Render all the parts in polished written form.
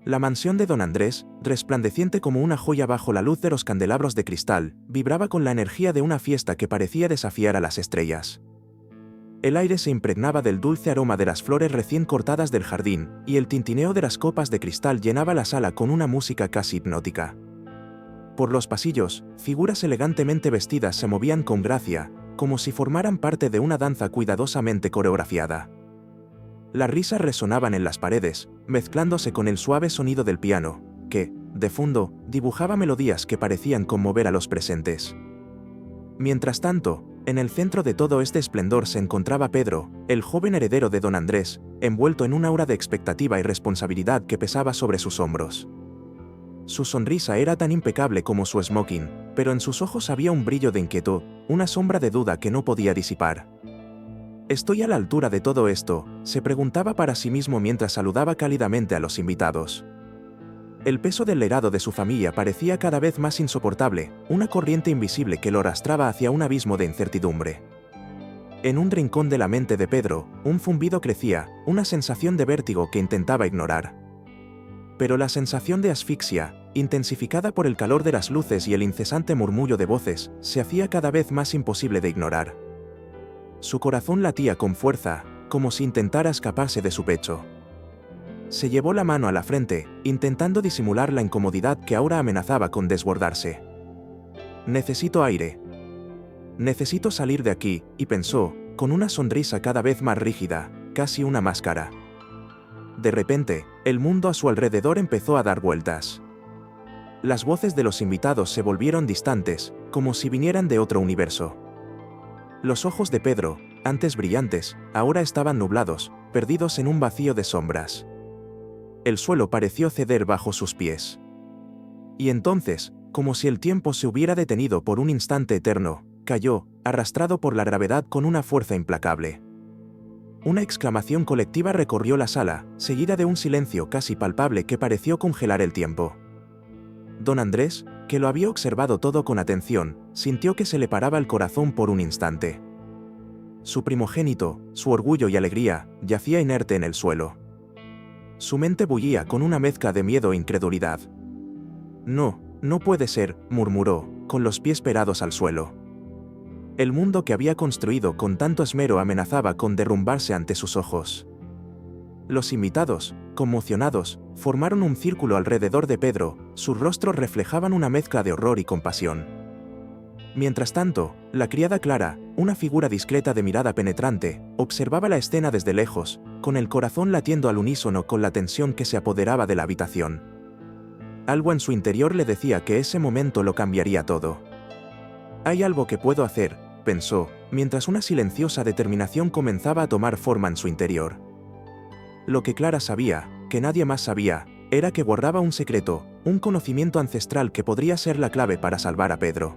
La mansión de don Andrés, resplandeciente como una joya bajo la luz de los candelabros de cristal, vibraba con la energía de una fiesta que parecía desafiar a las estrellas. El aire se impregnaba del dulce aroma de las flores recién cortadas del jardín, y el tintineo de las copas de cristal llenaba la sala con una música casi hipnótica. Por los pasillos, figuras elegantemente vestidas se movían con gracia, como si formaran parte de una danza cuidadosamente coreografiada. Las risas resonaban en las paredes, mezclándose con el suave sonido del piano, que, de fondo, dibujaba melodías que parecían conmover a los presentes. Mientras tanto, en el centro de todo este esplendor se encontraba Pedro, el joven heredero de don Andrés, envuelto en una aura de expectativa y responsabilidad que pesaba sobre sus hombros. Su sonrisa era tan impecable como su smoking, pero en sus ojos había un brillo de inquietud, una sombra de duda que no podía disipar. «¿Estoy a la altura de todo esto?», se preguntaba para sí mismo mientras saludaba cálidamente a los invitados. El peso del legado de su familia parecía cada vez más insoportable, una corriente invisible que lo arrastraba hacia un abismo de incertidumbre. En un rincón de la mente de Pedro, un zumbido crecía, una sensación de vértigo que intentaba ignorar. Pero la sensación de asfixia, intensificada por el calor de las luces y el incesante murmullo de voces, se hacía cada vez más imposible de ignorar. Su corazón latía con fuerza, como si intentara escaparse de su pecho. Se llevó la mano a la frente, intentando disimular la incomodidad que ahora amenazaba con desbordarse. «Necesito aire. Necesito salir de aquí», y pensó, con una sonrisa cada vez más rígida, casi una máscara. De repente, el mundo a su alrededor empezó a dar vueltas. Las voces de los invitados se volvieron distantes, como si vinieran de otro universo. Los ojos de Pedro, antes brillantes, ahora estaban nublados, perdidos en un vacío de sombras. El suelo pareció ceder bajo sus pies. Y entonces, como si el tiempo se hubiera detenido por un instante eterno, cayó, arrastrado por la gravedad con una fuerza implacable. Una exclamación colectiva recorrió la sala, seguida de un silencio casi palpable que pareció congelar el tiempo. Don Andrés, que lo había observado todo con atención, sintió que se le paraba el corazón por un instante. Su primogénito, su orgullo y alegría, yacía inerte en el suelo. Su mente bullía con una mezcla de miedo e incredulidad. «No, no puede ser», murmuró, con los pies pegados al suelo. El mundo que había construido con tanto esmero amenazaba con derrumbarse ante sus ojos. Los invitados, conmocionados, formaron un círculo alrededor de Pedro, sus rostros reflejaban una mezcla de horror y compasión. Mientras tanto, la criada Clara, una figura discreta de mirada penetrante, observaba la escena desde lejos, con el corazón latiendo al unísono con la tensión que se apoderaba de la habitación. Algo en su interior le decía que ese momento lo cambiaría todo. «Hay algo que puedo hacer», pensó, mientras una silenciosa determinación comenzaba a tomar forma en su interior. Lo que Clara sabía, que nadie más sabía, era que guardaba un secreto, un conocimiento ancestral que podría ser la clave para salvar a Pedro.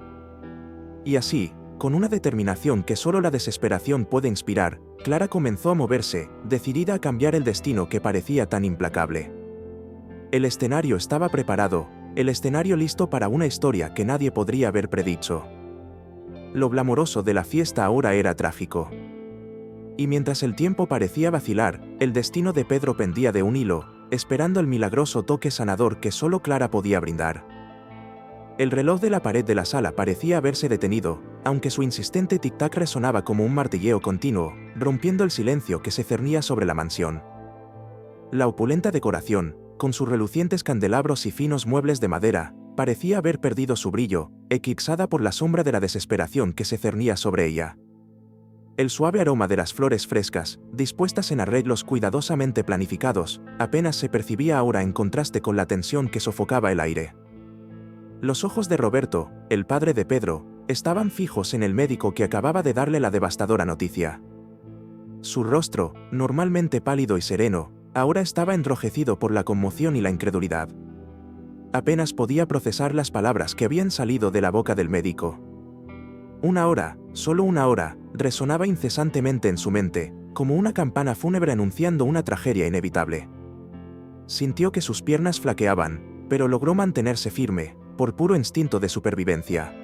Y así, con una determinación que solo la desesperación puede inspirar, Clara comenzó a moverse, decidida a cambiar el destino que parecía tan implacable. El escenario estaba preparado, el escenario listo para una historia que nadie podría haber predicho. Lo glamoroso de la fiesta ahora era trágico. Y mientras el tiempo parecía vacilar, el destino de Pedro pendía de un hilo, esperando el milagroso toque sanador que solo Clara podía brindar. El reloj de la pared de la sala parecía haberse detenido, aunque su insistente tic-tac resonaba como un martilleo continuo, rompiendo el silencio que se cernía sobre la mansión. La opulenta decoración, con sus relucientes candelabros y finos muebles de madera, parecía haber perdido su brillo, eclipsada por la sombra de la desesperación que se cernía sobre ella. El suave aroma de las flores frescas, dispuestas en arreglos cuidadosamente planificados, apenas se percibía ahora en contraste con la tensión que sofocaba el aire. Los ojos de Roberto, el padre de Pedro, estaban fijos en el médico que acababa de darle la devastadora noticia. Su rostro, normalmente pálido y sereno, ahora estaba enrojecido por la conmoción y la incredulidad. Apenas podía procesar las palabras que habían salido de la boca del médico. Una hora, solo una hora, resonaba incesantemente en su mente, como una campana fúnebre anunciando una tragedia inevitable. Sintió que sus piernas flaqueaban, pero logró mantenerse firme, por puro instinto de supervivencia.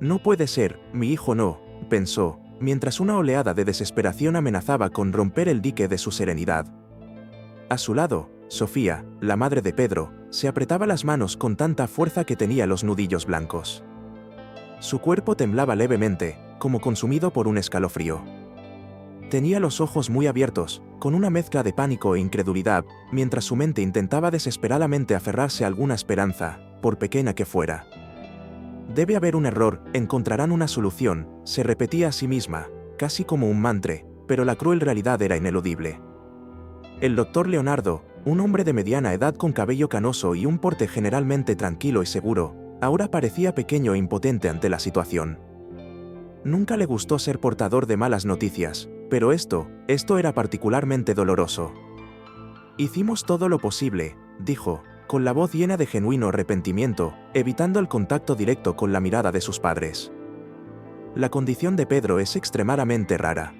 «No puede ser, mi hijo no», pensó, mientras una oleada de desesperación amenazaba con romper el dique de su serenidad. A su lado, Sofía, la madre de Pedro, se apretaba las manos con tanta fuerza que tenía los nudillos blancos. Su cuerpo temblaba levemente, como consumido por un escalofrío. Tenía los ojos muy abiertos, con una mezcla de pánico e incredulidad, mientras su mente intentaba desesperadamente aferrarse a alguna esperanza, por pequeña que fuera. Debe haber un error, encontrarán una solución, se repetía a sí misma, casi como un mantra, pero la cruel realidad era ineludible. El doctor Leonardo, un hombre de mediana edad con cabello canoso y un porte generalmente tranquilo y seguro, ahora parecía pequeño e impotente ante la situación. Nunca le gustó ser portador de malas noticias, pero esto era particularmente doloroso. Hicimos todo lo posible, dijo, con la voz llena de genuino arrepentimiento, evitando el contacto directo con la mirada de sus padres. La condición de Pedro es extremadamente rara.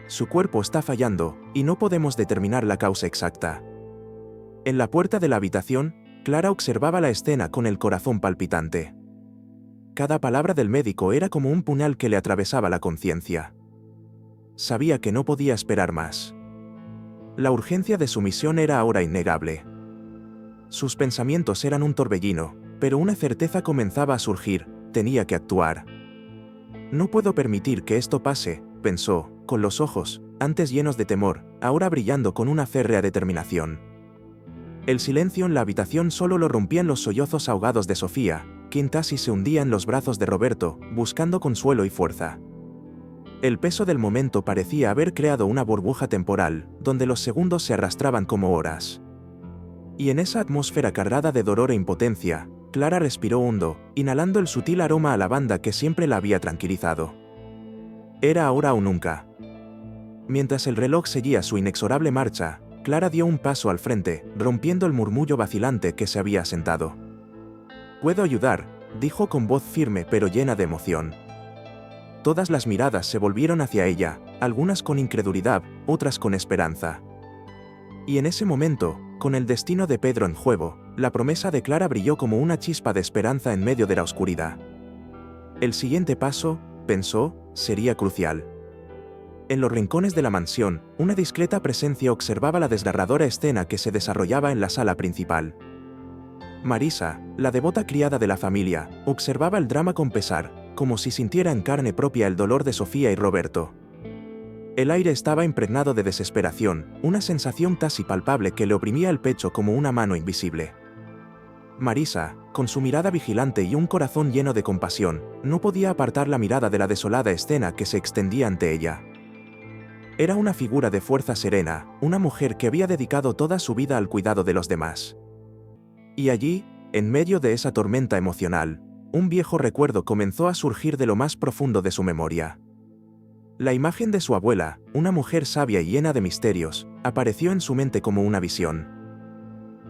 Su cuerpo está fallando, y no podemos determinar la causa exacta. En la puerta de la habitación, Clara observaba la escena con el corazón palpitante. Cada palabra del médico era como un puñal que le atravesaba la conciencia. Sabía que no podía esperar más. La urgencia de su misión era ahora innegable. Sus pensamientos eran un torbellino, pero una certeza comenzaba a surgir: tenía que actuar. No puedo permitir que esto pase, pensó, con los ojos, antes llenos de temor, ahora brillando con una férrea determinación. El silencio en la habitación solo lo rompían los sollozos ahogados de Sofía, quien casi se hundía en los brazos de Roberto, buscando consuelo y fuerza. El peso del momento parecía haber creado una burbuja temporal, donde los segundos se arrastraban como horas. Y en esa atmósfera cargada de dolor e impotencia, Clara respiró hondo, inhalando el sutil aroma a lavanda que siempre la había tranquilizado. Era ahora o nunca. Mientras el reloj seguía su inexorable marcha, Clara dio un paso al frente, rompiendo el murmullo vacilante que se había asentado. «Puedo ayudar», dijo con voz firme pero llena de emoción. Todas las miradas se volvieron hacia ella, algunas con incredulidad, otras con esperanza. Y en ese momento, con el destino de Pedro en juego, la promesa de Clara brilló como una chispa de esperanza en medio de la oscuridad. El siguiente paso, pensó, sería crucial. En los rincones de la mansión, una discreta presencia observaba la desgarradora escena que se desarrollaba en la sala principal. Marisa, la devota criada de la familia, observaba el drama con pesar, como si sintiera en carne propia el dolor de Sofía y Roberto. El aire estaba impregnado de desesperación, una sensación casi palpable que le oprimía el pecho como una mano invisible. Marisa, con su mirada vigilante y un corazón lleno de compasión, no podía apartar la mirada de la desolada escena que se extendía ante ella. Era una figura de fuerza serena, una mujer que había dedicado toda su vida al cuidado de los demás. Y allí, en medio de esa tormenta emocional, un viejo recuerdo comenzó a surgir de lo más profundo de su memoria. La imagen de su abuela, una mujer sabia y llena de misterios, apareció en su mente como una visión.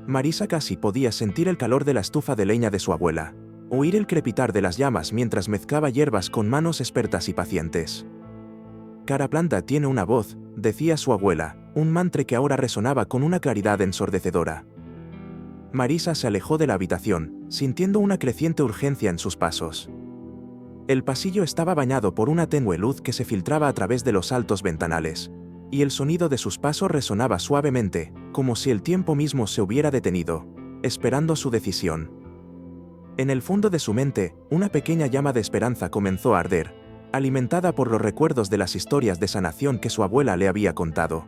Marisa casi podía sentir el calor de la estufa de leña de su abuela, oír el crepitar de las llamas mientras mezclaba hierbas con manos expertas y pacientes. «Cada planta tiene una voz», decía su abuela, un mantra que ahora resonaba con una claridad ensordecedora. Marisa se alejó de la habitación, sintiendo una creciente urgencia en sus pasos. El pasillo estaba bañado por una tenue luz que se filtraba a través de los altos ventanales, y el sonido de sus pasos resonaba suavemente, como si el tiempo mismo se hubiera detenido, esperando su decisión. En el fondo de su mente, una pequeña llama de esperanza comenzó a arder, alimentada por los recuerdos de las historias de sanación que su abuela le había contado.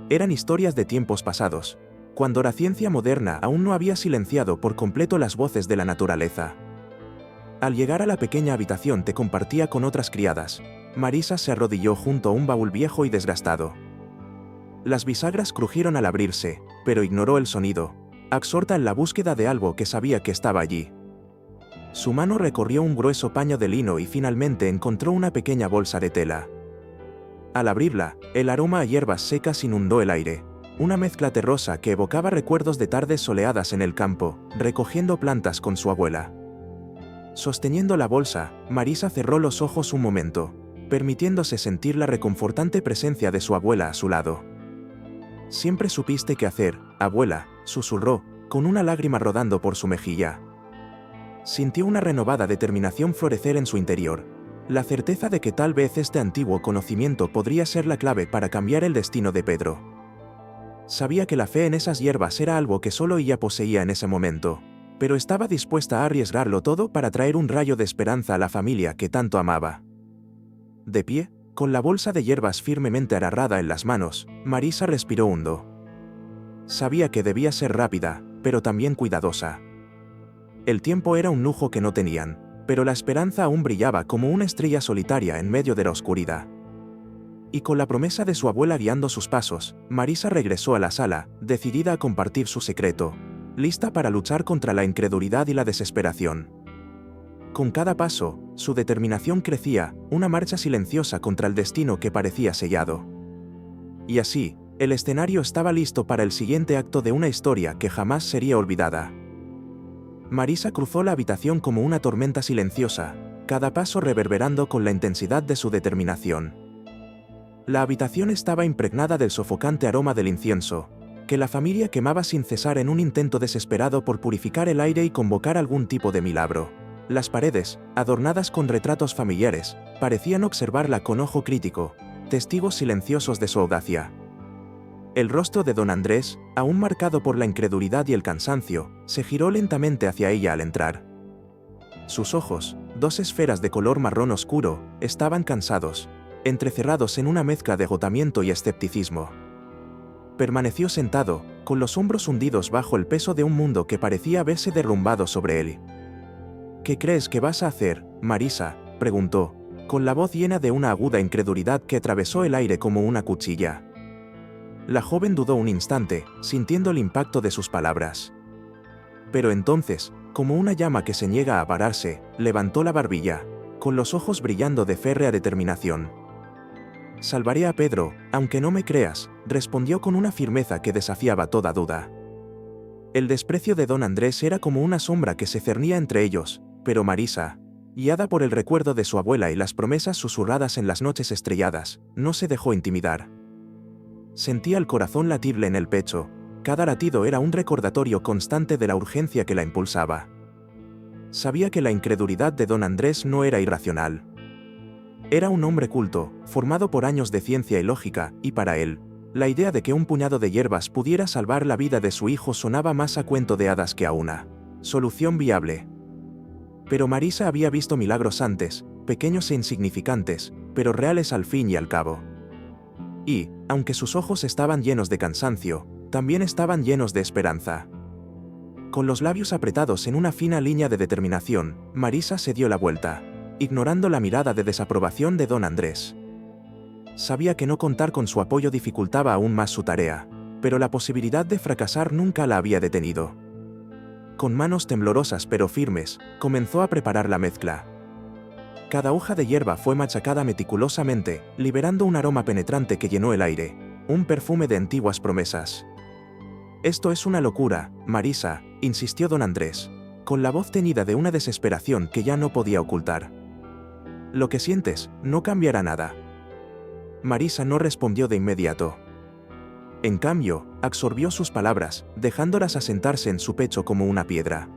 Eran historias de tiempos pasados, cuando la ciencia moderna aún no había silenciado por completo las voces de la naturaleza. Al llegar a la pequeña habitación que compartía con otras criadas, Marisa se arrodilló junto a un baúl viejo y desgastado. Las bisagras crujieron al abrirse, pero ignoró el sonido, absorta en la búsqueda de algo que sabía que estaba allí. Su mano recorrió un grueso paño de lino y finalmente encontró una pequeña bolsa de tela. Al abrirla, el aroma a hierbas secas inundó el aire, una mezcla terrosa que evocaba recuerdos de tardes soleadas en el campo, recogiendo plantas con su abuela. Sosteniendo la bolsa, Marisa cerró los ojos un momento, permitiéndose sentir la reconfortante presencia de su abuela a su lado. «Siempre supiste qué hacer, abuela», susurró, con una lágrima rodando por su mejilla. Sintió una renovada determinación florecer en su interior, la certeza de que tal vez este antiguo conocimiento podría ser la clave para cambiar el destino de Pedro. Sabía que la fe en esas hierbas era algo que solo ella poseía en ese momento, pero estaba dispuesta a arriesgarlo todo para traer un rayo de esperanza a la familia que tanto amaba. De pie, con la bolsa de hierbas firmemente agarrada en las manos, Marisa respiró hondo. Sabía que debía ser rápida, pero también cuidadosa. El tiempo era un lujo que no tenían, pero la esperanza aún brillaba como una estrella solitaria en medio de la oscuridad. Y con la promesa de su abuela guiando sus pasos, Marisa regresó a la sala, decidida a compartir su secreto, lista para luchar contra la incredulidad y la desesperación. Con cada paso, su determinación crecía, una marcha silenciosa contra el destino que parecía sellado. Y así, el escenario estaba listo para el siguiente acto de una historia que jamás sería olvidada. Marisa cruzó la habitación como una tormenta silenciosa, cada paso reverberando con la intensidad de su determinación. La habitación estaba impregnada del sofocante aroma del incienso, que la familia quemaba sin cesar en un intento desesperado por purificar el aire y convocar algún tipo de milagro. Las paredes, adornadas con retratos familiares, parecían observarla con ojo crítico, testigos silenciosos de su audacia. El rostro de don Andrés, aún marcado por la incredulidad y el cansancio, se giró lentamente hacia ella al entrar. Sus ojos, dos esferas de color marrón oscuro, estaban cansados, entrecerrados en una mezcla de agotamiento y escepticismo. Permaneció sentado, con los hombros hundidos bajo el peso de un mundo que parecía haberse derrumbado sobre él. ¿Qué crees que vas a hacer, Marisa?, preguntó, con la voz llena de una aguda incredulidad que atravesó el aire como una cuchilla. La joven dudó un instante, sintiendo el impacto de sus palabras. Pero entonces, como una llama que se niega a apagarse, levantó la barbilla, con los ojos brillando de férrea determinación. «Salvaré a Pedro, aunque no me creas», respondió con una firmeza que desafiaba toda duda. El desprecio de don Andrés era como una sombra que se cernía entre ellos, pero Marisa, guiada por el recuerdo de su abuela y las promesas susurradas en las noches estrelladas, no se dejó intimidar. Sentía el corazón latirle en el pecho, cada latido era un recordatorio constante de la urgencia que la impulsaba. Sabía que la incredulidad de don Andrés no era irracional. Era un hombre culto, formado por años de ciencia y lógica, y para él, la idea de que un puñado de hierbas pudiera salvar la vida de su hijo sonaba más a cuento de hadas que a una solución viable. Pero Marisa había visto milagros antes, pequeños e insignificantes, pero reales al fin y al cabo. Y, aunque sus ojos estaban llenos de cansancio, también estaban llenos de esperanza. Con los labios apretados en una fina línea de determinación, Marisa se dio la vuelta, ignorando la mirada de desaprobación de don Andrés. Sabía que no contar con su apoyo dificultaba aún más su tarea, pero la posibilidad de fracasar nunca la había detenido. Con manos temblorosas pero firmes, comenzó a preparar la mezcla. Cada hoja de hierba fue machacada meticulosamente, liberando un aroma penetrante que llenó el aire, un perfume de antiguas promesas. «Esto es una locura, Marisa», insistió don Andrés, con la voz teñida de una desesperación que ya no podía ocultar. «Lo que sientes, no cambiará nada». Marisa no respondió de inmediato. En cambio, absorbió sus palabras, dejándolas asentarse en su pecho como una piedra.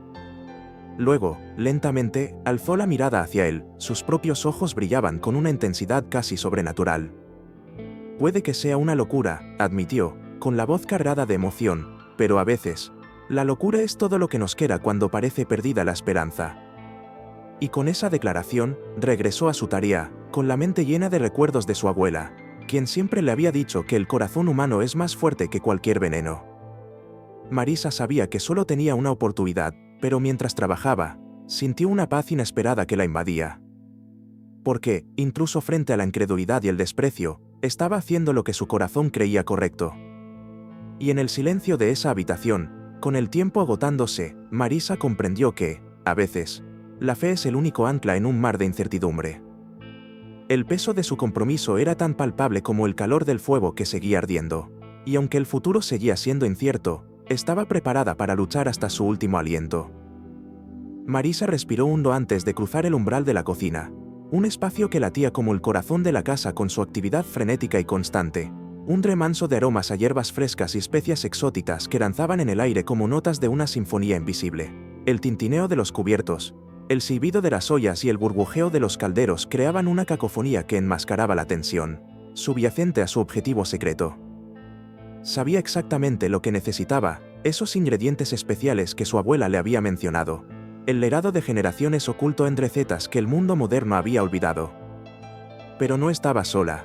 Luego, lentamente, alzó la mirada hacia él, sus propios ojos brillaban con una intensidad casi sobrenatural. «Puede que sea una locura», admitió, con la voz cargada de emoción, «pero a veces, la locura es todo lo que nos queda cuando parece perdida la esperanza». Y con esa declaración, regresó a su tarea, con la mente llena de recuerdos de su abuela, quien siempre le había dicho que el corazón humano es más fuerte que cualquier veneno. Marisa sabía que solo tenía una oportunidad, pero mientras trabajaba, sintió una paz inesperada que la invadía. Porque, incluso frente a la incredulidad y el desprecio, estaba haciendo lo que su corazón creía correcto. Y en el silencio de esa habitación, con el tiempo agotándose, Marisa comprendió que, a veces, la fe es el único ancla en un mar de incertidumbre. El peso de su compromiso era tan palpable como el calor del fuego que seguía ardiendo, y aunque el futuro seguía siendo incierto, estaba preparada para luchar hasta su último aliento. Marisa respiró hondo antes de cruzar el umbral de la cocina, un espacio que latía como el corazón de la casa con su actividad frenética y constante, un remanso de aromas a hierbas frescas y especias exóticas que danzaban en el aire como notas de una sinfonía invisible. El tintineo de los cubiertos, el silbido de las ollas y el burbujeo de los calderos creaban una cacofonía que enmascaraba la tensión, subyacente a su objetivo secreto. Sabía exactamente lo que necesitaba, esos ingredientes especiales que su abuela le había mencionado. El legado de generaciones oculto en recetas que el mundo moderno había olvidado. Pero no estaba sola.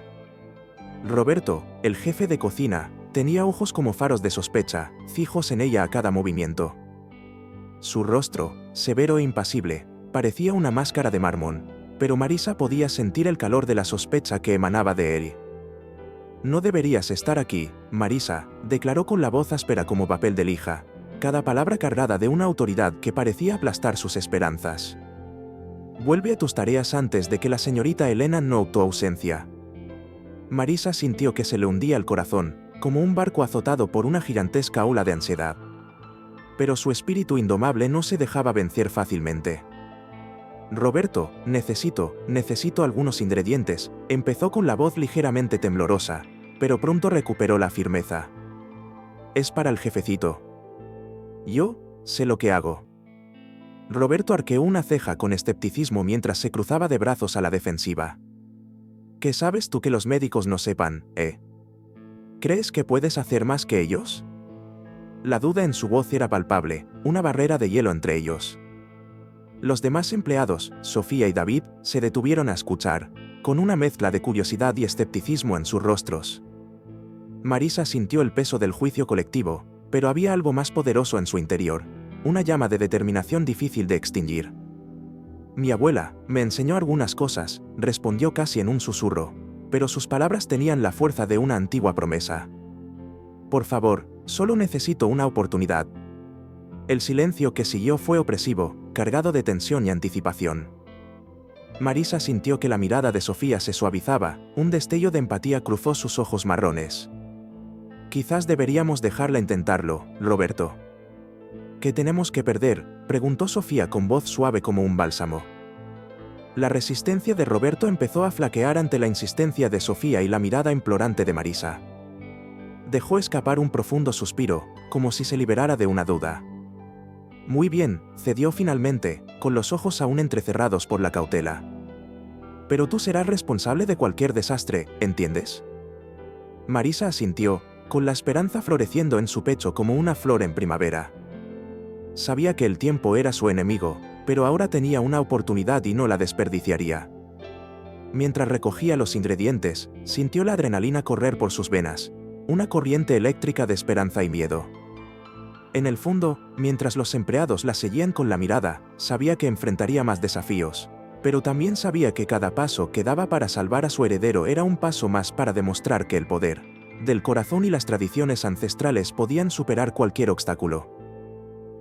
Roberto, el jefe de cocina, tenía ojos como faros de sospecha, fijos en ella a cada movimiento. Su rostro, severo e impasible, parecía una máscara de mármol, pero Marisa podía sentir el calor de la sospecha que emanaba de él. «No deberías estar aquí, Marisa», declaró con la voz áspera como papel de lija, cada palabra cargada de una autoridad que parecía aplastar sus esperanzas. «Vuelve a tus tareas antes de que la señorita Elena note tu ausencia». Marisa sintió que se le hundía el corazón, como un barco azotado por una gigantesca ola de ansiedad. Pero su espíritu indomable no se dejaba vencer fácilmente. «Roberto, necesito algunos ingredientes», empezó con la voz ligeramente temblorosa, pero pronto recuperó la firmeza. «Es para el jefecito. Yo sé lo que hago». Roberto arqueó una ceja con escepticismo mientras se cruzaba de brazos a la defensiva. «¿Qué sabes tú que los médicos no sepan, ¿Crees que puedes hacer más que ellos?». La duda en su voz era palpable, una barrera de hielo entre ellos. Los demás empleados, Sofía y David, se detuvieron a escuchar, con una mezcla de curiosidad y escepticismo en sus rostros. Marisa sintió el peso del juicio colectivo, pero había algo más poderoso en su interior, una llama de determinación difícil de extinguir. «Mi abuela me enseñó algunas cosas», respondió casi en un susurro, pero sus palabras tenían la fuerza de una antigua promesa. «Por favor, solo necesito una oportunidad». El silencio que siguió fue opresivo, cargado de tensión y anticipación. Marisa sintió que la mirada de Sofía se suavizaba, un destello de empatía cruzó sus ojos marrones. «Quizás deberíamos dejarla intentarlo, Roberto». «¿Qué tenemos que perder?», preguntó Sofía con voz suave como un bálsamo. La resistencia de Roberto empezó a flaquear ante la insistencia de Sofía y la mirada implorante de Marisa. Dejó escapar un profundo suspiro, como si se liberara de una duda. «Muy bien», cedió finalmente, con los ojos aún entrecerrados por la cautela. «Pero tú serás responsable de cualquier desastre, ¿entiendes?». Marisa asintió, con la esperanza floreciendo en su pecho como una flor en primavera. Sabía que el tiempo era su enemigo, pero ahora tenía una oportunidad y no la desperdiciaría. Mientras recogía los ingredientes, sintió la adrenalina correr por sus venas, una corriente eléctrica de esperanza y miedo. En el fondo, mientras los empleados la seguían con la mirada, sabía que enfrentaría más desafíos, pero también sabía que cada paso que daba para salvar a su heredero era un paso más para demostrar que el poder del corazón y las tradiciones ancestrales podían superar cualquier obstáculo.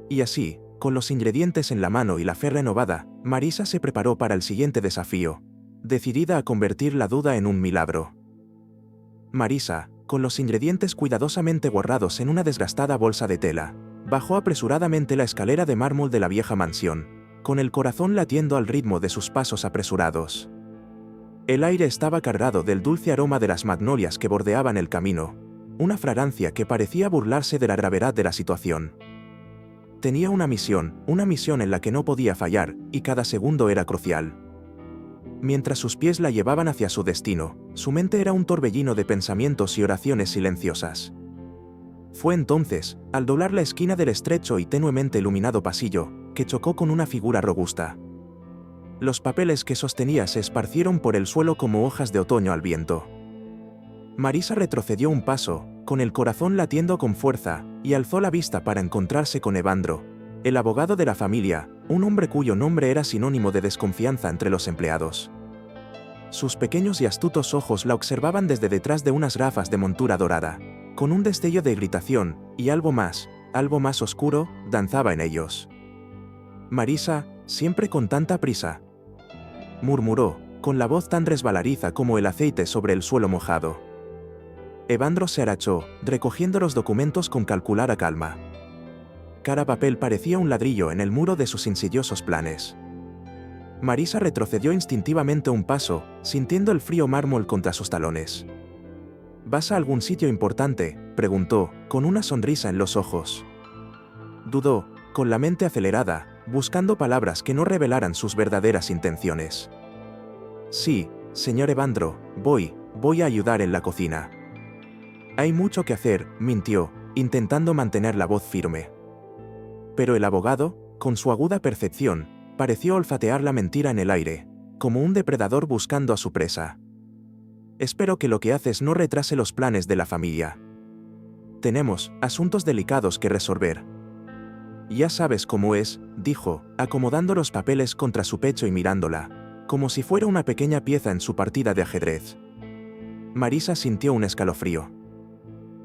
Y así, con los ingredientes en la mano y la fe renovada, Marisa se preparó para el siguiente desafío, decidida a convertir la duda en un milagro. Marisa, con los ingredientes cuidadosamente guardados en una desgastada bolsa de tela, bajó apresuradamente la escalera de mármol de la vieja mansión, con el corazón latiendo al ritmo de sus pasos apresurados. El aire estaba cargado del dulce aroma de las magnolias que bordeaban el camino, una fragancia que parecía burlarse de la gravedad de la situación. Tenía una misión en la que no podía fallar, y cada segundo era crucial. Mientras sus pies la llevaban hacia su destino, su mente era un torbellino de pensamientos y oraciones silenciosas. Fue entonces, al doblar la esquina del estrecho y tenuemente iluminado pasillo, que chocó con una figura robusta. Los papeles que sostenía se esparcieron por el suelo como hojas de otoño al viento. Marisa retrocedió un paso, con el corazón latiendo con fuerza, y alzó la vista para encontrarse con Evandro, el abogado de la familia, un hombre cuyo nombre era sinónimo de desconfianza entre los empleados. Sus pequeños y astutos ojos la observaban desde detrás de unas gafas de montura dorada, con un destello de irritación, y algo más oscuro, danzaba en ellos. «Marisa, siempre con tanta prisa», murmuró, con la voz tan resbaladiza como el aceite sobre el suelo mojado. Evandro se agachó, recogiendo los documentos con calculada calma. Cada papel parecía un ladrillo en el muro de sus insidiosos planes. Marisa retrocedió instintivamente un paso, sintiendo el frío mármol contra sus talones. «¿Vas a algún sitio importante?», preguntó, con una sonrisa en los ojos. Dudó, con la mente acelerada, buscando palabras que no revelaran sus verdaderas intenciones. «Sí, señor Evandro, voy a ayudar en la cocina». Hay mucho que hacer, mintió, intentando mantener la voz firme. Pero el abogado, con su aguda percepción, pareció olfatear la mentira en el aire, como un depredador buscando a su presa. Espero que lo que haces no retrase los planes de la familia. Tenemos asuntos delicados que resolver. Ya sabes cómo es, dijo, acomodando los papeles contra su pecho y mirándola, como si fuera una pequeña pieza en su partida de ajedrez. Marisa sintió un escalofrío.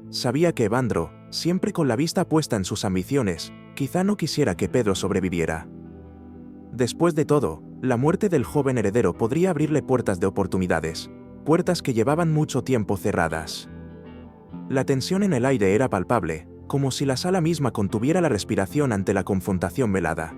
Sabía que Evandro, siempre con la vista puesta en sus ambiciones, quizá no quisiera que Pedro sobreviviera. Después de todo, la muerte del joven heredero podría abrirle puertas de oportunidades, puertas que llevaban mucho tiempo cerradas. La tensión en el aire era palpable, como si la sala misma contuviera la respiración ante la confrontación velada.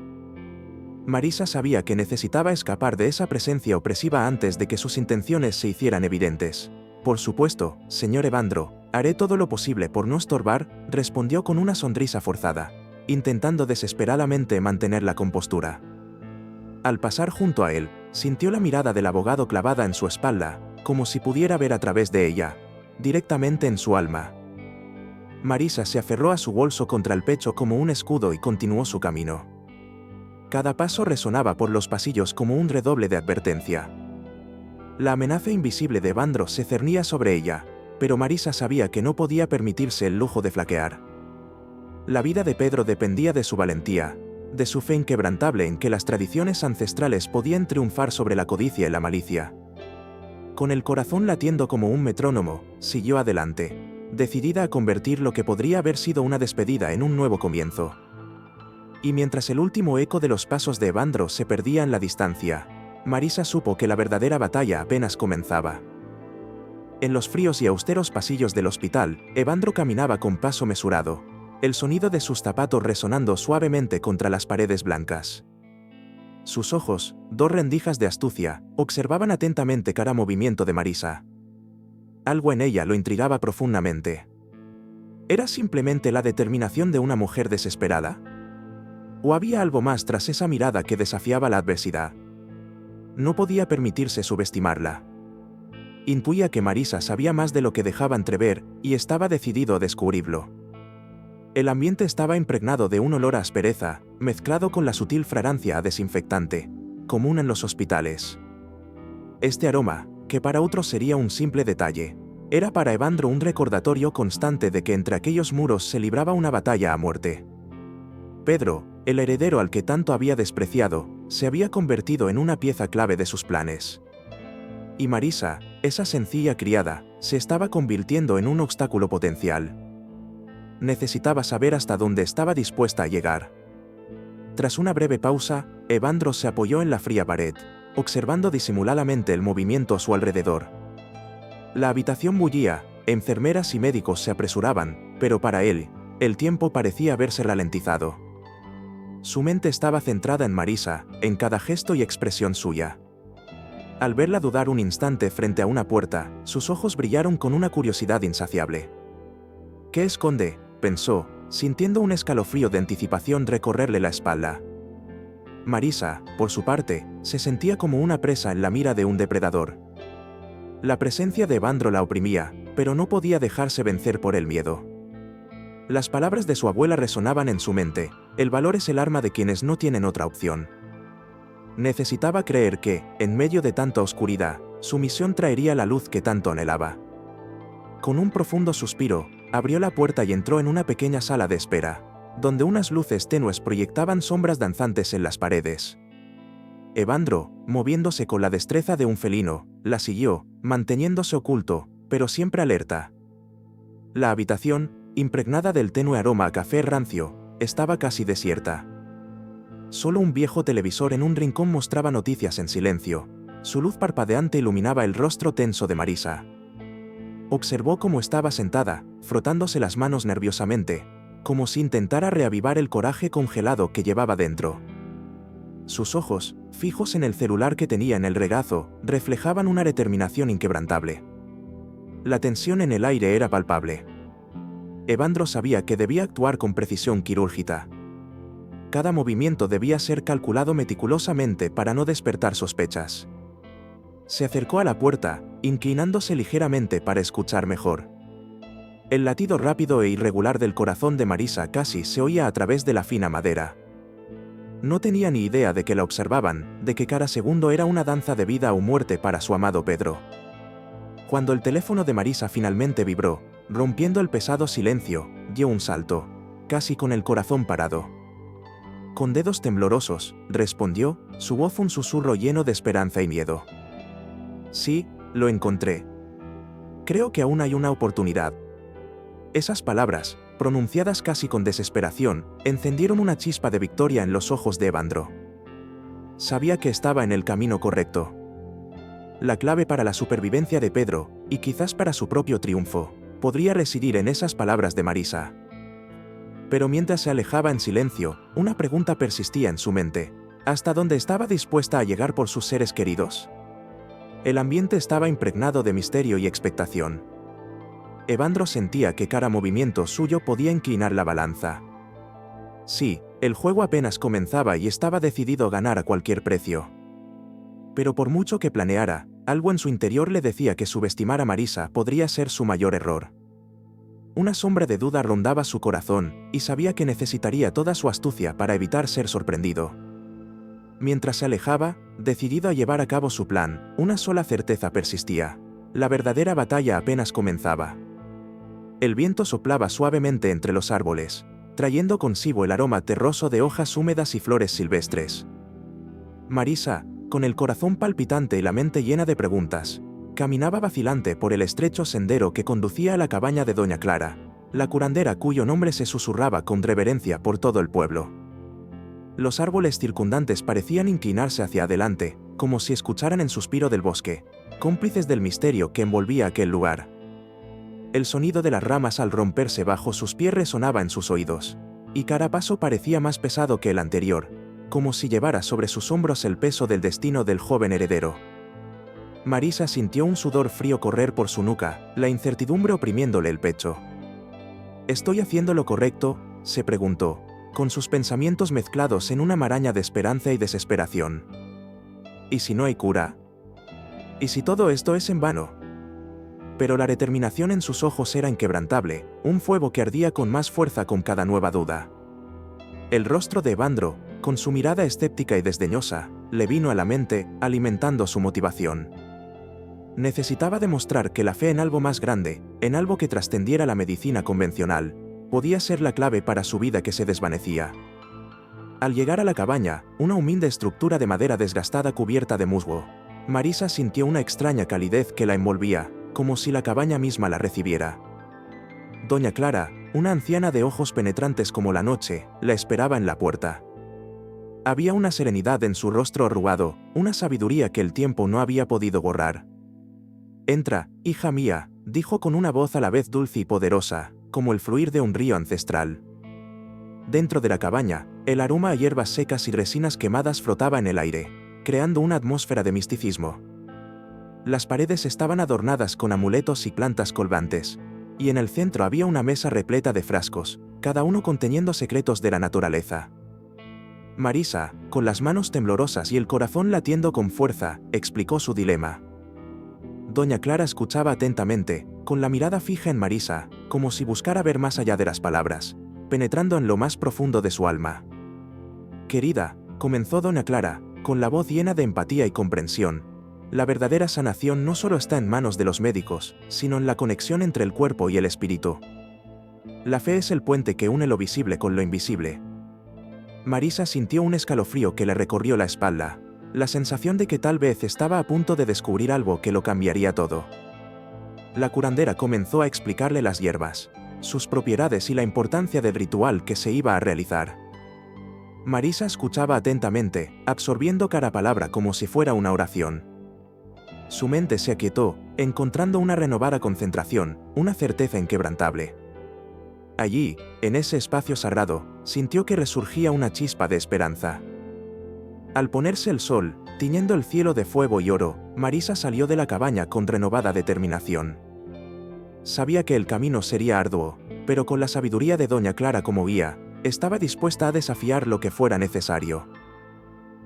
Marisa sabía que necesitaba escapar de esa presencia opresiva antes de que sus intenciones se hicieran evidentes. Por supuesto, señor Evandro, haré todo lo posible por no estorbar, respondió con una sonrisa forzada, intentando desesperadamente mantener la compostura. Al pasar junto a él, sintió la mirada del abogado clavada en su espalda, como si pudiera ver a través de ella, directamente en su alma. Marisa se aferró a su bolso contra el pecho como un escudo y continuó su camino. Cada paso resonaba por los pasillos como un redoble de advertencia. La amenaza invisible de Evandro se cernía sobre ella, pero Marisa sabía que no podía permitirse el lujo de flaquear. La vida de Pedro dependía de su valentía, de su fe inquebrantable en que las tradiciones ancestrales podían triunfar sobre la codicia y la malicia. Con el corazón latiendo como un metrónomo, siguió adelante, decidida a convertir lo que podría haber sido una despedida en un nuevo comienzo. Y mientras el último eco de los pasos de Evandro se perdía en la distancia, Marisa supo que la verdadera batalla apenas comenzaba. En los fríos y austeros pasillos del hospital, Evandro caminaba con paso mesurado, el sonido de sus zapatos resonando suavemente contra las paredes blancas. Sus ojos, dos rendijas de astucia, observaban atentamente cada movimiento de Marisa. Algo en ella lo intrigaba profundamente. ¿Era simplemente la determinación de una mujer desesperada? ¿O había algo más tras esa mirada que desafiaba la adversidad? No podía permitirse subestimarla. Intuía que Marisa sabía más de lo que dejaba entrever, y estaba decidido a descubrirlo. El ambiente estaba impregnado de un olor a aspereza, mezclado con la sutil fragancia a desinfectante, común en los hospitales. Este aroma, que para otros sería un simple detalle, era para Evandro un recordatorio constante de que entre aquellos muros se libraba una batalla a muerte. Pedro, el heredero al que tanto había despreciado, se había convertido en una pieza clave de sus planes. Y Marisa, esa sencilla criada, se estaba convirtiendo en un obstáculo potencial. Necesitaba saber hasta dónde estaba dispuesta a llegar. Tras una breve pausa, Evandro se apoyó en la fría pared, observando disimuladamente el movimiento a su alrededor. La habitación bullía, enfermeras y médicos se apresuraban, pero para él, el tiempo parecía haberse ralentizado. Su mente estaba centrada en Marisa, en cada gesto y expresión suya. Al verla dudar un instante frente a una puerta, sus ojos brillaron con una curiosidad insaciable. ¿Qué esconde?, pensó, sintiendo un escalofrío de anticipación recorrerle la espalda. Marisa, por su parte, se sentía como una presa en la mira de un depredador. La presencia de Evandro la oprimía, pero no podía dejarse vencer por el miedo. Las palabras de su abuela resonaban en su mente: el valor es el arma de quienes no tienen otra opción. Necesitaba creer que, en medio de tanta oscuridad, su misión traería la luz que tanto anhelaba. Con un profundo suspiro, abrió la puerta y entró en una pequeña sala de espera, donde unas luces tenues proyectaban sombras danzantes en las paredes. Evandro, moviéndose con la destreza de un felino, la siguió, manteniéndose oculto, pero siempre alerta. La habitación, impregnada del tenue aroma a café rancio, estaba casi desierta. Solo un viejo televisor en un rincón mostraba noticias en silencio. Su luz parpadeante iluminaba el rostro tenso de Marisa. Observó cómo estaba sentada, frotándose las manos nerviosamente, como si intentara reavivar el coraje congelado que llevaba dentro. Sus ojos, fijos en el celular que tenía en el regazo, reflejaban una determinación inquebrantable. La tensión en el aire era palpable. Evandro sabía que debía actuar con precisión quirúrgica. Cada movimiento debía ser calculado meticulosamente para no despertar sospechas. Se acercó a la puerta, inclinándose ligeramente para escuchar mejor. El latido rápido e irregular del corazón de Marisa casi se oía a través de la fina madera. No tenía ni idea de que la observaban, de que cada segundo era una danza de vida o muerte para su amado Pedro. Cuando el teléfono de Marisa finalmente vibró, rompiendo el pesado silencio, dio un salto, casi con el corazón parado. Con dedos temblorosos, respondió, su voz un susurro lleno de esperanza y miedo. Sí, lo encontré. Creo que aún hay una oportunidad. Esas palabras, pronunciadas casi con desesperación, encendieron una chispa de victoria en los ojos de Evandro. Sabía que estaba en el camino correcto. La clave para la supervivencia de Pedro, y quizás para su propio triunfo, podría residir en esas palabras de Marisa. Pero mientras se alejaba en silencio, una pregunta persistía en su mente. ¿Hasta dónde estaba dispuesta a llegar por sus seres queridos? El ambiente estaba impregnado de misterio y expectación. Evandro sentía que cada movimiento suyo podía inclinar la balanza. Sí, el juego apenas comenzaba y estaba decidido a ganar a cualquier precio. Pero por mucho que planeara, algo en su interior le decía que subestimar a Marisa podría ser su mayor error. Una sombra de duda rondaba su corazón, y sabía que necesitaría toda su astucia para evitar ser sorprendido. Mientras se alejaba, decidido a llevar a cabo su plan, una sola certeza persistía: la verdadera batalla apenas comenzaba. El viento soplaba suavemente entre los árboles, trayendo consigo el aroma terroso de hojas húmedas y flores silvestres. Marisa, con el corazón palpitante y la mente llena de preguntas, caminaba vacilante por el estrecho sendero que conducía a la cabaña de Doña Clara, la curandera cuyo nombre se susurraba con reverencia por todo el pueblo. Los árboles circundantes parecían inclinarse hacia adelante, como si escucharan el suspiro del bosque, cómplices del misterio que envolvía aquel lugar. El sonido de las ramas al romperse bajo sus pies resonaba en sus oídos, y cada paso parecía más pesado que el anterior, como si llevara sobre sus hombros el peso del destino del joven heredero. Marisa sintió un sudor frío correr por su nuca, la incertidumbre oprimiéndole el pecho. ¿Estoy haciendo lo correcto?, se preguntó, con sus pensamientos mezclados en una maraña de esperanza y desesperación. ¿Y si no hay cura? ¿Y si todo esto es en vano? Pero la determinación en sus ojos era inquebrantable, un fuego que ardía con más fuerza con cada nueva duda. El rostro de Evandro, con su mirada escéptica y desdeñosa, le vino a la mente, alimentando su motivación. Necesitaba demostrar que la fe en algo más grande, en algo que trascendiera la medicina convencional, podía ser la clave para su vida que se desvanecía. Al llegar a la cabaña, una humilde estructura de madera desgastada cubierta de musgo, Marisa sintió una extraña calidez que la envolvía, como si la cabaña misma la recibiera. Doña Clara, una anciana de ojos penetrantes como la noche, la esperaba en la puerta. Había una serenidad en su rostro arrugado, una sabiduría que el tiempo no había podido borrar. «Entra, hija mía», dijo con una voz a la vez dulce y poderosa, como el fluir de un río ancestral. Dentro de la cabaña, el aroma a hierbas secas y resinas quemadas flotaba en el aire, creando una atmósfera de misticismo. Las paredes estaban adornadas con amuletos y plantas colgantes, y en el centro había una mesa repleta de frascos, cada uno conteniendo secretos de la naturaleza. Marisa, con las manos temblorosas y el corazón latiendo con fuerza, explicó su dilema. Doña Clara escuchaba atentamente, con la mirada fija en Marisa, como si buscara ver más allá de las palabras, penetrando en lo más profundo de su alma. «Querida», comenzó Doña Clara, con la voz llena de empatía y comprensión, «la verdadera sanación no solo está en manos de los médicos, sino en la conexión entre el cuerpo y el espíritu. La fe es el puente que une lo visible con lo invisible». Marisa sintió un escalofrío que le recorrió la espalda, la sensación de que tal vez estaba a punto de descubrir algo que lo cambiaría todo. La curandera comenzó a explicarle las hierbas, sus propiedades y la importancia del ritual que se iba a realizar. Marisa escuchaba atentamente, absorbiendo cada palabra como si fuera una oración. Su mente se aquietó, encontrando una renovada concentración, una certeza inquebrantable. Allí, en ese espacio sagrado, sintió que resurgía una chispa de esperanza. Al ponerse el sol, tiñendo el cielo de fuego y oro, Marisa salió de la cabaña con renovada determinación. Sabía que el camino sería arduo, pero con la sabiduría de Doña Clara como guía, estaba dispuesta a desafiar lo que fuera necesario.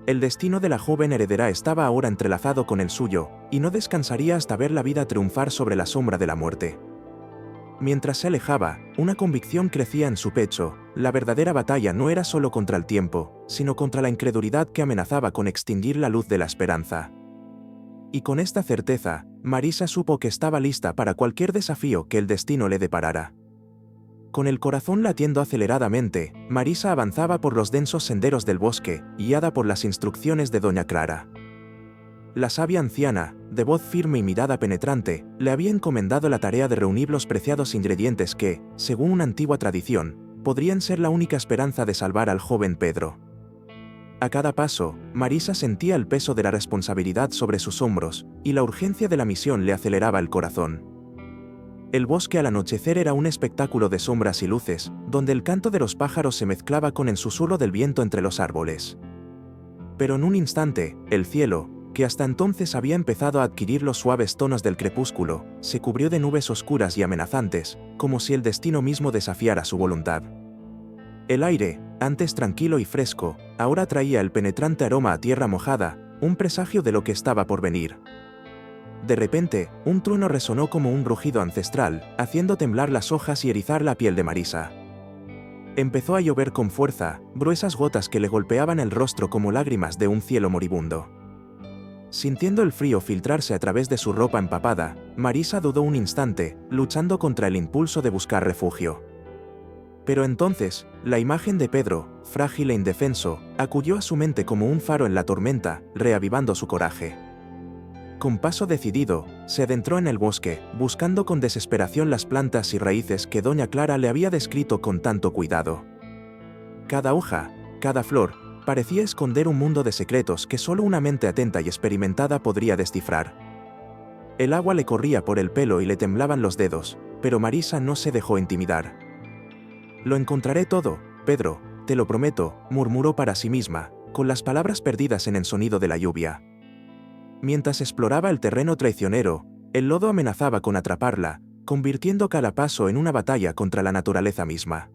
El destino de la joven heredera estaba ahora entrelazado con el suyo, y no descansaría hasta ver la vida triunfar sobre la sombra de la muerte. Mientras se alejaba, una convicción crecía en su pecho: la verdadera batalla no era solo contra el tiempo, sino contra la incredulidad que amenazaba con extinguir la luz de la esperanza. Y con esta certeza, Marisa supo que estaba lista para cualquier desafío que el destino le deparara. Con el corazón latiendo aceleradamente, Marisa avanzaba por los densos senderos del bosque, guiada por las instrucciones de doña Clara. La sabia anciana, de voz firme y mirada penetrante, le había encomendado la tarea de reunir los preciados ingredientes que, según una antigua tradición, podrían ser la única esperanza de salvar al joven Pedro. A cada paso, Marisa sentía el peso de la responsabilidad sobre sus hombros, y la urgencia de la misión le aceleraba el corazón. El bosque al anochecer era un espectáculo de sombras y luces, donde el canto de los pájaros se mezclaba con el susurro del viento entre los árboles. Pero en un instante, el cielo, que hasta entonces había empezado a adquirir los suaves tonos del crepúsculo, se cubrió de nubes oscuras y amenazantes, como si el destino mismo desafiara su voluntad. El aire, antes tranquilo y fresco, ahora traía el penetrante aroma a tierra mojada, un presagio de lo que estaba por venir. De repente, un trueno resonó como un rugido ancestral, haciendo temblar las hojas y erizar la piel de Marisa. Empezó a llover con fuerza, gruesas gotas que le golpeaban el rostro como lágrimas de un cielo moribundo. Sintiendo el frío filtrarse a través de su ropa empapada, Marisa dudó un instante, luchando contra el impulso de buscar refugio. Pero entonces, la imagen de Pedro, frágil e indefenso, acudió a su mente como un faro en la tormenta, reavivando su coraje. Con paso decidido, se adentró en el bosque, buscando con desesperación las plantas y raíces que doña Clara le había descrito con tanto cuidado. Cada hoja, cada flor, parecía esconder un mundo de secretos que solo una mente atenta y experimentada podría descifrar. El agua le corría por el pelo y le temblaban los dedos, pero Marisa no se dejó intimidar. «Lo encontraré todo, Pedro, te lo prometo», murmuró para sí misma, con las palabras perdidas en el sonido de la lluvia. Mientras exploraba el terreno traicionero, el lodo amenazaba con atraparla, convirtiendo cada paso en una batalla contra la naturaleza misma.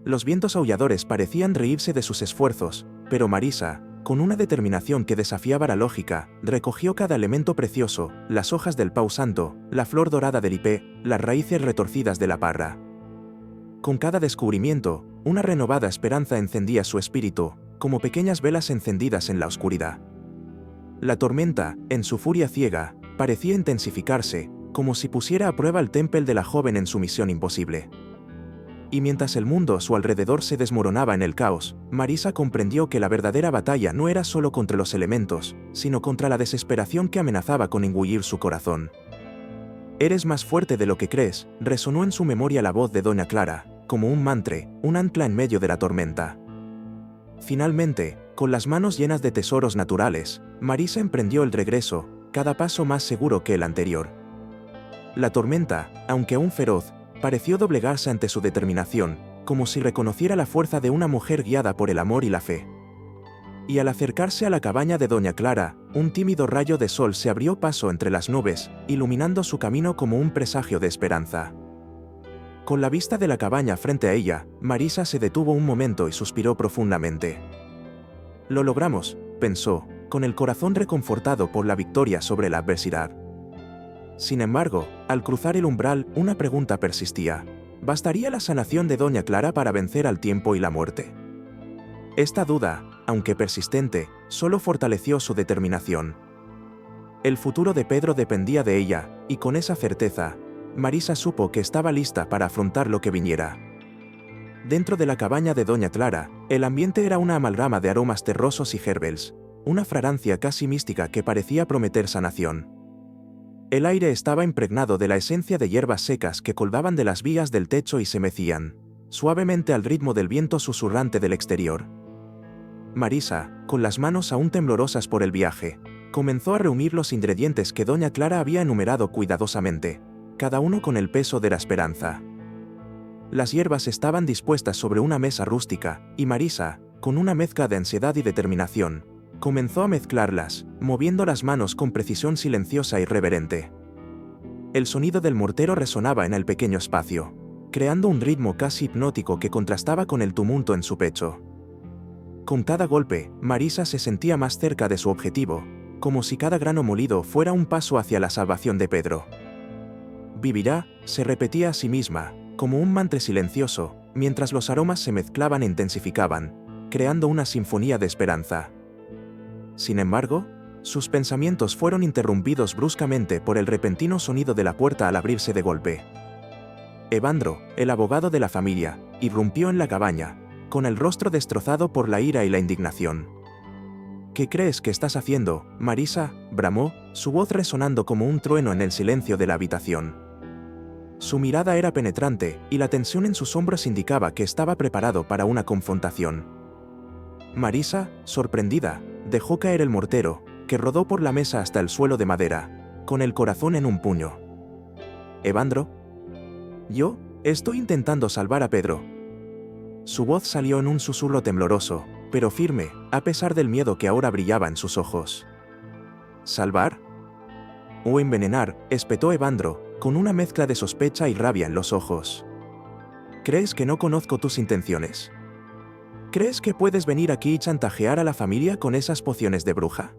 Los vientos aulladores parecían reírse de sus esfuerzos, pero Marisa, con una determinación que desafiaba la lógica, recogió cada elemento precioso: las hojas del pau santo, la flor dorada del ipé, las raíces retorcidas de la parra. Con cada descubrimiento, una renovada esperanza encendía su espíritu, como pequeñas velas encendidas en la oscuridad. La tormenta, en su furia ciega, parecía intensificarse, como si pusiera a prueba el temple de la joven en su misión imposible. Y mientras el mundo a su alrededor se desmoronaba en el caos, Marisa comprendió que la verdadera batalla no era solo contra los elementos, sino contra la desesperación que amenazaba con engullir su corazón. «Eres más fuerte de lo que crees», resonó en su memoria la voz de doña Clara, como un mantra, un ancla en medio de la tormenta. Finalmente, con las manos llenas de tesoros naturales, Marisa emprendió el regreso, cada paso más seguro que el anterior. La tormenta, aunque aún feroz, pareció doblegarse ante su determinación, como si reconociera la fuerza de una mujer guiada por el amor y la fe. Y al acercarse a la cabaña de doña Clara, un tímido rayo de sol se abrió paso entre las nubes, iluminando su camino como un presagio de esperanza. Con la vista de la cabaña frente a ella, Marisa se detuvo un momento y suspiró profundamente. «Lo logramos», pensó, con el corazón reconfortado por la victoria sobre la adversidad. Sin embargo, al cruzar el umbral, una pregunta persistía: ¿bastaría la sanación de doña Clara para vencer al tiempo y la muerte? Esta duda, aunque persistente, solo fortaleció su determinación. El futuro de Pedro dependía de ella, y con esa certeza, Marisa supo que estaba lista para afrontar lo que viniera. Dentro de la cabaña de doña Clara, el ambiente era una amalgama de aromas terrosos y gerbels, una fragancia casi mística que parecía prometer sanación. El aire estaba impregnado de la esencia de hierbas secas que colgaban de las vigas del techo y se mecían suavemente al ritmo del viento susurrante del exterior. Marisa, con las manos aún temblorosas por el viaje, comenzó a reunir los ingredientes que doña Clara había enumerado cuidadosamente, cada uno con el peso de la esperanza. Las hierbas estaban dispuestas sobre una mesa rústica, y Marisa, con una mezcla de ansiedad y determinación, comenzó a mezclarlas, moviendo las manos con precisión silenciosa y reverente. El sonido del mortero resonaba en el pequeño espacio, creando un ritmo casi hipnótico que contrastaba con el tumulto en su pecho. Con cada golpe, Marisa se sentía más cerca de su objetivo, como si cada grano molido fuera un paso hacia la salvación de Pedro. vivirá, se repetía a sí misma, como un mantra silencioso, mientras los aromas se mezclaban e intensificaban, creando una sinfonía de esperanza. Sin embargo, sus pensamientos fueron interrumpidos bruscamente por el repentino sonido de la puerta al abrirse de golpe. Evandro, el abogado de la familia, irrumpió en la cabaña, con el rostro destrozado por la ira y la indignación. ¿Qué crees que estás haciendo, Marisa?, bramó, su voz resonando como un trueno en el silencio de la habitación. Su mirada era penetrante, y la tensión en sus hombros indicaba que estaba preparado para una confrontación. Marisa, sorprendida, dejó caer el mortero, que rodó por la mesa hasta el suelo de madera, con el corazón en un puño. «¿Evandro? Yo estoy intentando salvar a Pedro». Su voz salió en un susurro tembloroso, pero firme, a pesar del miedo que ahora brillaba en sus ojos. ¿Salvar? ¿O envenenar?, espetó Evandro, con una mezcla de sospecha y rabia en los ojos. ¿Crees que no conozco tus intenciones? ¿Crees que puedes venir aquí y chantajear a la familia con esas pociones de bruja?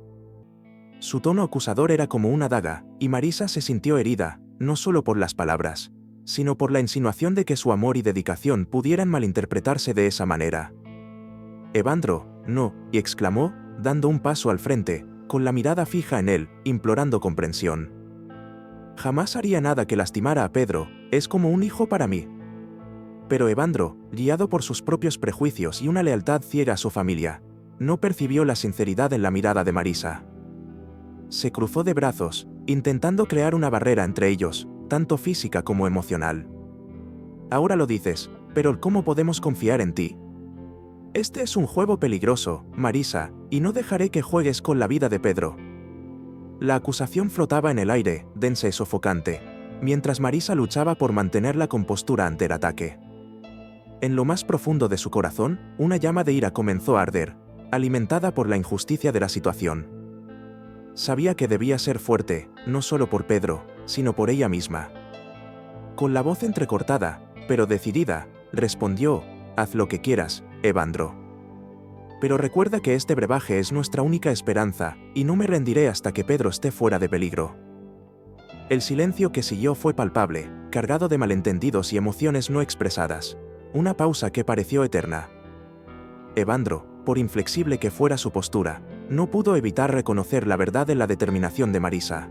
Su tono acusador era como una daga, y Marisa se sintió herida, no solo por las palabras, sino por la insinuación de que su amor y dedicación pudieran malinterpretarse de esa manera. «Evandro, no», y exclamó, dando un paso al frente, con la mirada fija en él, implorando comprensión. «Jamás haría nada que lastimara a Pedro, es como un hijo para mí». Pero Evandro, guiado por sus propios prejuicios y una lealtad ciega a su familia, no percibió la sinceridad en la mirada de Marisa. Se cruzó de brazos, intentando crear una barrera entre ellos, tanto física como emocional. «Ahora lo dices, pero ¿cómo podemos confiar en ti? Este es un juego peligroso, Marisa, y no dejaré que juegues con la vida de Pedro». La acusación flotaba en el aire, densa y sofocante, mientras Marisa luchaba por mantener la compostura ante el ataque. En lo más profundo de su corazón, una llama de ira comenzó a arder, alimentada por la injusticia de la situación. Sabía que debía ser fuerte, no solo por Pedro, sino por ella misma. Con la voz entrecortada, pero decidida, respondió: «Haz lo que quieras, Evandro. Pero recuerda que este brebaje es nuestra única esperanza, y no me rendiré hasta que Pedro esté fuera de peligro». El silencio que siguió fue palpable, cargado de malentendidos y emociones no expresadas. Una pausa que pareció eterna. Evandro, por inflexible que fuera su postura, no pudo evitar reconocer la verdad en la determinación de Marisa.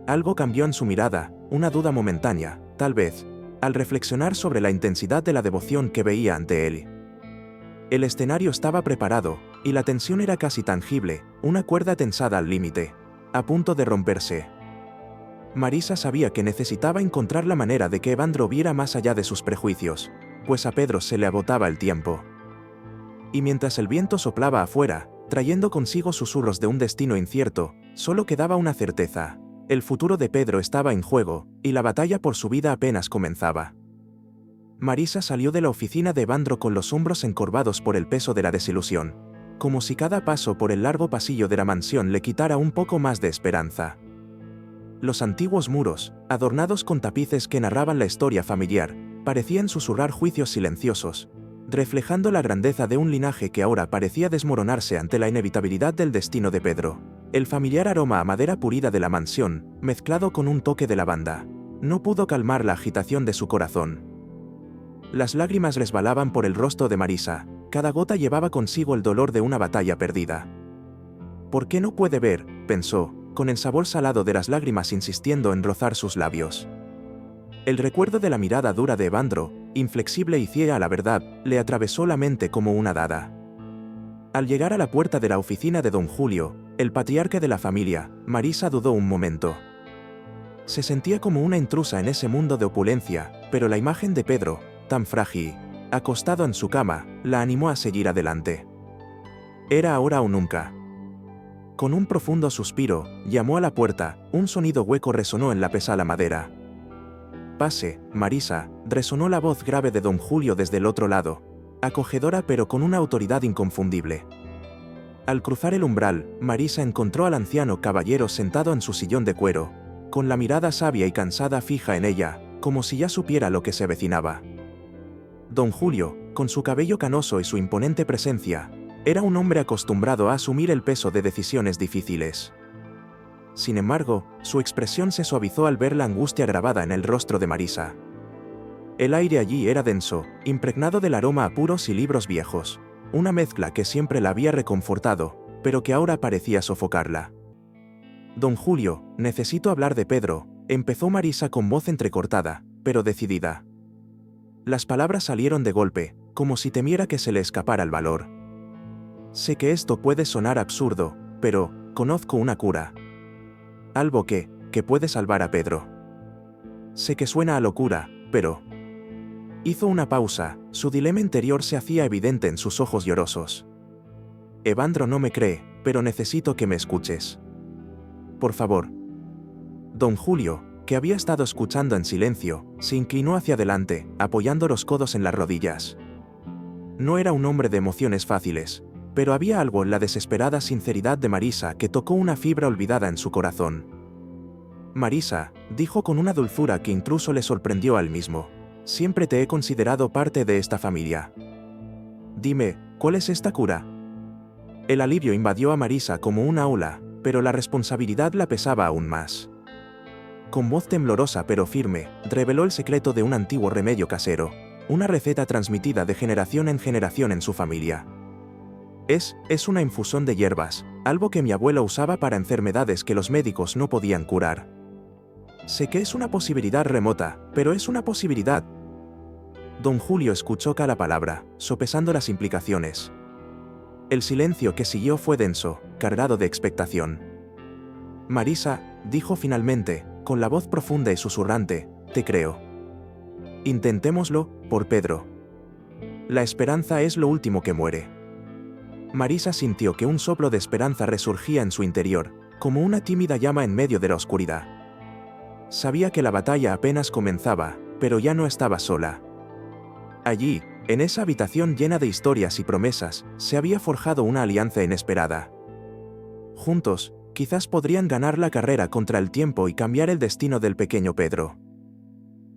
Algo cambió en su mirada, una duda momentánea, tal vez, al reflexionar sobre la intensidad de la devoción que veía ante él. El escenario estaba preparado, y la tensión era casi tangible, una cuerda tensada al límite, a punto de romperse. Marisa sabía que necesitaba encontrar la manera de que Evandro viera más allá de sus prejuicios, pues a Pedro se le agotaba el tiempo. Y mientras el viento soplaba afuera, trayendo consigo susurros de un destino incierto, solo quedaba una certeza: el futuro de Pedro estaba en juego, y la batalla por su vida apenas comenzaba. Marisa salió de la oficina de Evandro con los hombros encorvados por el peso de la desilusión, como si cada paso por el largo pasillo de la mansión le quitara un poco más de esperanza. Los antiguos muros, adornados con tapices que narraban la historia familiar, parecían susurrar juicios silenciosos, reflejando la grandeza de un linaje que ahora parecía desmoronarse ante la inevitabilidad del destino de Pedro. El familiar aroma a madera pulida de la mansión, mezclado con un toque de lavanda, no pudo calmar la agitación de su corazón. Las lágrimas resbalaban por el rostro de Marisa, cada gota llevaba consigo el dolor de una batalla perdida. «¿Por qué no puede ver?», pensó, con el sabor salado de las lágrimas insistiendo en rozar sus labios. El recuerdo de la mirada dura de Evandro, inflexible y ciega a la verdad, le atravesó la mente como una daga. Al llegar a la puerta de la oficina de don Julio, el patriarca de la familia, Marisa dudó un momento. Se sentía como una intrusa en ese mundo de opulencia, pero la imagen de Pedro, tan frágil, acostado en su cama, la animó a seguir adelante. Era ahora o nunca. Con un profundo suspiro, llamó a la puerta, un sonido hueco resonó en la pesada madera. «Pase, Marisa», resonó la voz grave de don Julio desde el otro lado, acogedora pero con una autoridad inconfundible. Al cruzar el umbral, Marisa encontró al anciano caballero sentado en su sillón de cuero, con la mirada sabia y cansada fija en ella, como si ya supiera lo que se avecinaba. Don Julio, con su cabello canoso y su imponente presencia, era un hombre acostumbrado a asumir el peso de decisiones difíciles. Sin embargo, su expresión se suavizó al ver la angustia grabada en el rostro de Marisa. El aire allí era denso, impregnado del aroma a puros y libros viejos, una mezcla que siempre la había reconfortado, pero que ahora parecía sofocarla. «Don Julio, necesito hablar de Pedro», empezó Marisa con voz entrecortada, pero decidida. Las palabras salieron de golpe, como si temiera que se le escapara el valor. «Sé que esto puede sonar absurdo, pero conozco una cura. Algo que puede salvar a Pedro. Sé que suena a locura, pero...». Hizo una pausa, su dilema interior se hacía evidente en sus ojos llorosos. «Evandro no me cree, pero necesito que me escuches. Por favor». Don Julio, que había estado escuchando en silencio, se inclinó hacia adelante, apoyando los codos en las rodillas. No era un hombre de emociones fáciles, pero había algo en la desesperada sinceridad de Marisa que tocó una fibra olvidada en su corazón. «Marisa», dijo con una dulzura que incluso le sorprendió a él mismo, «siempre te he considerado parte de esta familia. Dime, ¿cuál es esta cura?». El alivio invadió a Marisa como una ola, pero la responsabilidad la pesaba aún más. Con voz temblorosa pero firme, reveló el secreto de un antiguo remedio casero, una receta transmitida de generación en su familia. Es una infusión de hierbas, algo que mi abuelo usaba para enfermedades que los médicos no podían curar. Sé que es una posibilidad remota, pero es una posibilidad. Don Julio escuchó cada palabra, sopesando las implicaciones. El silencio que siguió fue denso, cargado de expectación. «Marisa», dijo finalmente, con la voz profunda y susurrante, «te creo. Intentémoslo, por Pedro. La esperanza es lo último que muere». Marisa sintió que un soplo de esperanza resurgía en su interior, como una tímida llama en medio de la oscuridad. Sabía que la batalla apenas comenzaba, pero ya no estaba sola. Allí, en esa habitación llena de historias y promesas, se había forjado una alianza inesperada. Juntos, quizás podrían ganar la carrera contra el tiempo y cambiar el destino del pequeño Pedro.